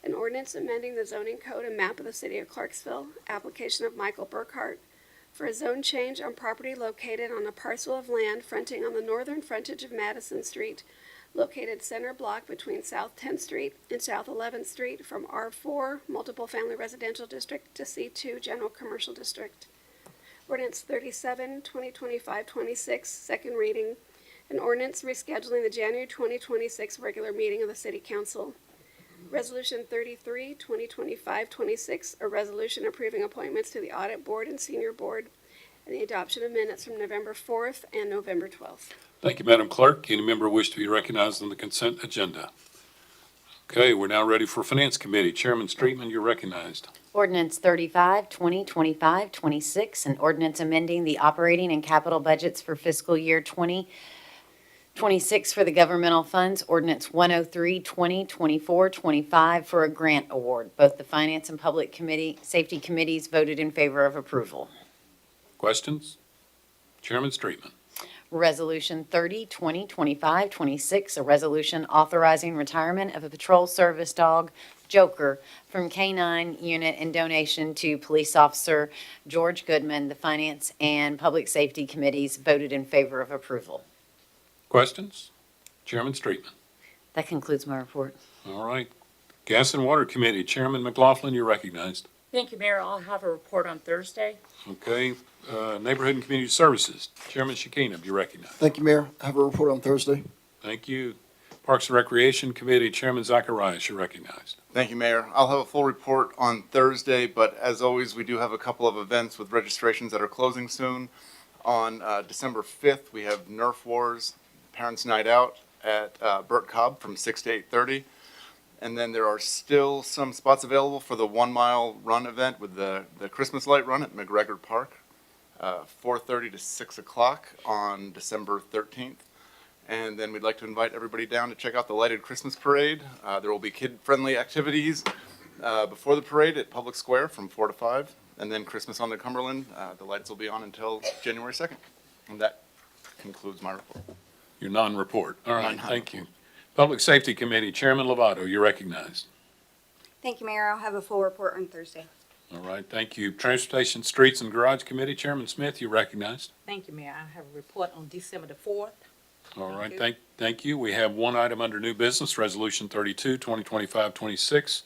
Speaker 19: An ordinance amending the zoning code and map of the city of Clarksville, application of Michael Burkhart for a zone change on property located on a parcel of land fronting on the northern frontage of Madison Street, located center block between South 10th Street and South 11th Street, from R4 Multiple Family Residential District to C2 General Commercial District. Ordinance 37, 2025-26, second reading. An ordinance rescheduling the January 2026 regular meeting of the City Council. Resolution 33, 2025-26, a resolution approving appointments to the Audit Board and Senior Board, and the adoption of minutes from November 4th and November 12th.
Speaker 3: Thank you, Madam Clerk. Any member wish to be recognized on the consent agenda? Okay, we're now ready for Finance Committee. Chairman Streetman, you're recognized.
Speaker 8: Ordinance 35, 2025-26, an ordinance amending the operating and capital budgets for fiscal year 2026 for the governmental funds. Ordinance 103, 2024-25 for a grant award. Both the Finance and Public Committee, Safety Committees voted in favor of approval.
Speaker 3: Questions? Chairman Streetman.
Speaker 8: Resolution 30, 2025-26, a resolution authorizing retirement of a patrol service dog, Joker, from K-9 unit and donation to Police Officer George Goodman. The Finance and Public Safety Committees voted in favor of approval.
Speaker 3: Questions? Chairman Streetman.
Speaker 8: That concludes my report.
Speaker 3: All right. Gas and Water Committee. Chairman McLaughlin, you're recognized.
Speaker 12: Thank you, Mayor. I'll have a report on Thursday.
Speaker 3: Okay. Neighborhood and Community Services. Chairman Shekinah, you're recognized.
Speaker 13: Thank you, Mayor. I have a report on Thursday.
Speaker 3: Thank you. Parks and Recreation Committee. Chairman Zacharias, you're recognized.
Speaker 5: Thank you, Mayor. I'll have a full report on Thursday, but as always, we do have a couple of events with registrations that are closing soon. On December 5th, we have Nerf Wars Parents Night Out at Burt Cobb from 6 to 8:30. And then there are still some spots available for the 1 mile run event with the Christmas light run at McGregor Park, 4:30 to 6 o'clock on December 13th. And then we'd like to invite everybody down to check out the lighted Christmas parade. There will be kid-friendly activities before the parade at Public Square from 4 to 5. And then Christmas on the Cumberland, the lights will be on until January 2nd. And that concludes my report.
Speaker 3: Your non-report. All right,
Speaker 5: Non-report.
Speaker 3: thank you. Public Safety Committee. Chairman Lovato, you're recognized.
Speaker 2: Thank you, Mayor. I'll have a full report on Thursday.
Speaker 3: All right, thank you. Transportation, Streets, and Garage Committee. Chairman Smith, you're recognized.
Speaker 11: Thank you, Mayor. I have a report on December the 4th.
Speaker 3: All right,
Speaker 11: you.
Speaker 3: thank you. We have one item under new business, Resolution 32, 2025-26.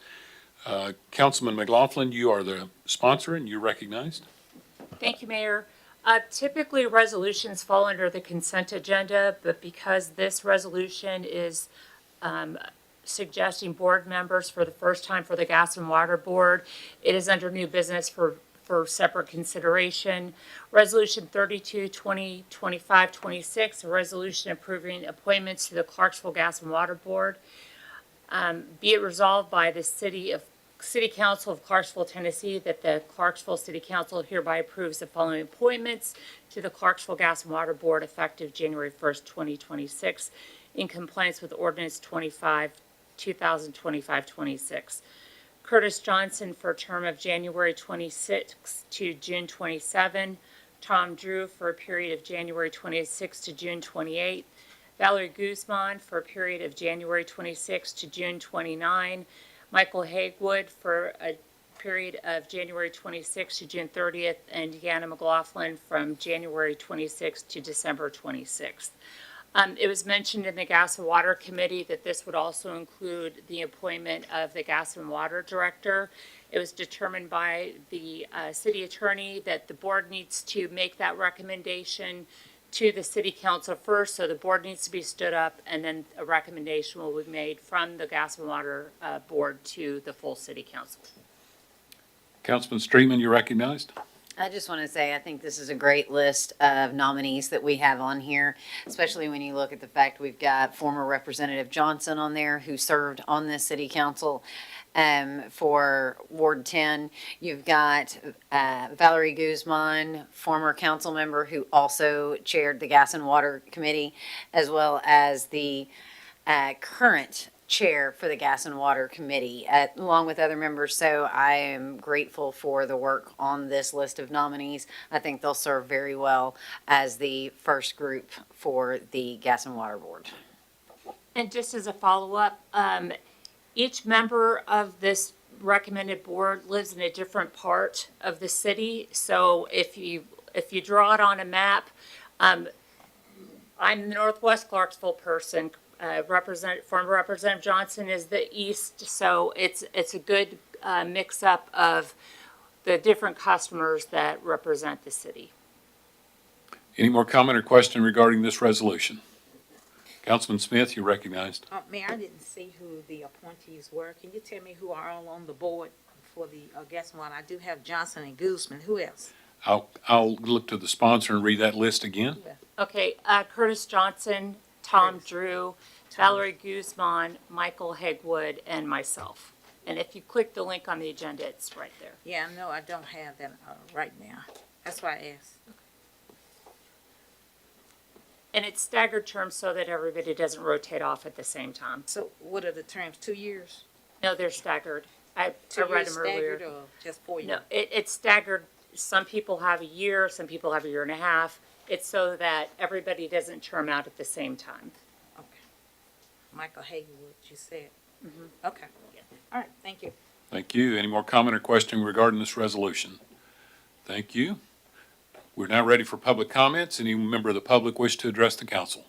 Speaker 3: Councilman McLaughlin, you are the sponsor and you're recognized.
Speaker 12: Thank you, Mayor. Typically, resolutions fall under the consent agenda, but because this resolution is suggesting board members for the first time for the Gas and Water Board, it is under new business for for separate consideration. Resolution 32, 2025, 26, a resolution approving appointments to the Clarksville Gas and Water Board. Be it resolved by the City Council of Clarksville, Tennessee, that the Clarksville City Council hereby approves the following appointments to the Clarksville Gas and Water Board effective January 1st, 2026, in compliance with Ordinance 2025-26. Curtis Johnson for a term of January 26 to June 27. Tom Drew for a period of January 26 to June 28. Valerie Guzman for a period of January 26 to June 29. Michael Hagwood for a period of January 26 to June 30th, and Deanna McLaughlin from January 26 to December 26th. It was mentioned in the Gas and Water Committee that this would also include the appointment of the Gas and Water Director. It was determined by the city attorney that the board needs to make that recommendation to the city council first, so the board needs to be stood up, and then a recommendation will be made from the Gas and Water Board to the full city council.
Speaker 3: Councilman Streetman, you're recognized.
Speaker 8: I just want to say, I think this is a great list of nominees that we have on here, especially when you look at the fact we've got former Representative Johnson on there who served on this city council for Ward 10. You've got Valerie Guzman, former council member who also chaired the Gas and Water Committee, as well as the current chair for the Gas and Water Committee, along with other members. So I am grateful for the work on this list of nominees. I think they'll serve very well as the first group for the Gas and Water Board.
Speaker 12: And just as a follow-up, each member of this recommended board lives in a different part of the city. So if you draw it on a map, I'm the Northwest Clarksville person. Former Representative Johnson is the east, so it's a good mix-up of the different customers that represent the city.
Speaker 3: Any more comment or question regarding this resolution? Councilman Smith, you're recognized.
Speaker 11: Mayor, I didn't see who the appointees were. Can you tell me who are all on the board for the Gas and Water? I do have Johnson and Guzman. Who else?
Speaker 3: I'll look to the sponsor and read that list again.
Speaker 12: Okay, Curtis Johnson, Tom Drew, Valerie Guzman, Michael Hegwood, and myself. And if you click the link on the agenda, it's right there.
Speaker 11: Yeah, no, I don't have that right now. That's why I asked.
Speaker 12: And it's staggered terms so that everybody doesn't rotate off at the same time.
Speaker 11: So what are the terms, 2 years?
Speaker 12: No, they're staggered. I
Speaker 11: 2
Speaker 12: read
Speaker 11: years
Speaker 12: them earlier.
Speaker 11: staggered or just 4 years?
Speaker 12: No, it's staggered. Some people have a year, some people have a year and a half. It's so that everybody doesn't term out at the same time.
Speaker 11: Okay. Michael Haywood, you said? Okay. All right, thank you.
Speaker 3: Thank you. Any more comment or question regarding this resolution? Thank you. We're now ready for public comments. Any member of the public wish to address the council?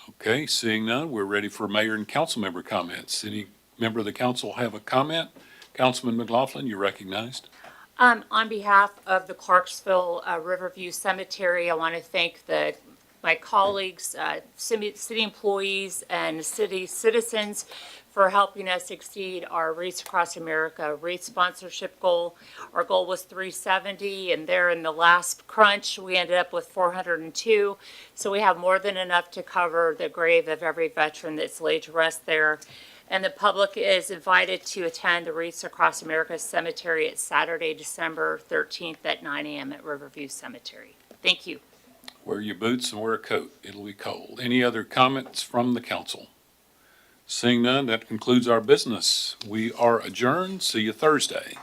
Speaker 3: Okay, seeing none, we're ready for mayor and council member comments. Any member of the council have a comment? Councilman McLaughlin, you're recognized.
Speaker 12: On behalf of the Clarksville Riverview Cemetery, I want to thank my colleagues, city employees, and city citizens for helping us exceed our Wreaths Across America wreath sponsorship goal. Our goal was 370, and there in the last crunch, we ended up with 402. So we have more than enough to cover the grave of every veteran that's laid to rest there. And the public is invited to attend the Wreaths Across America Cemetery at Saturday, December 13th at 9 a.m. at Riverview Cemetery. Thank you.
Speaker 3: Wear your boots and wear a coat. It'll be cold. Any other comments from the council? Seeing none, that concludes our business. We are adjourned. See you Thursday.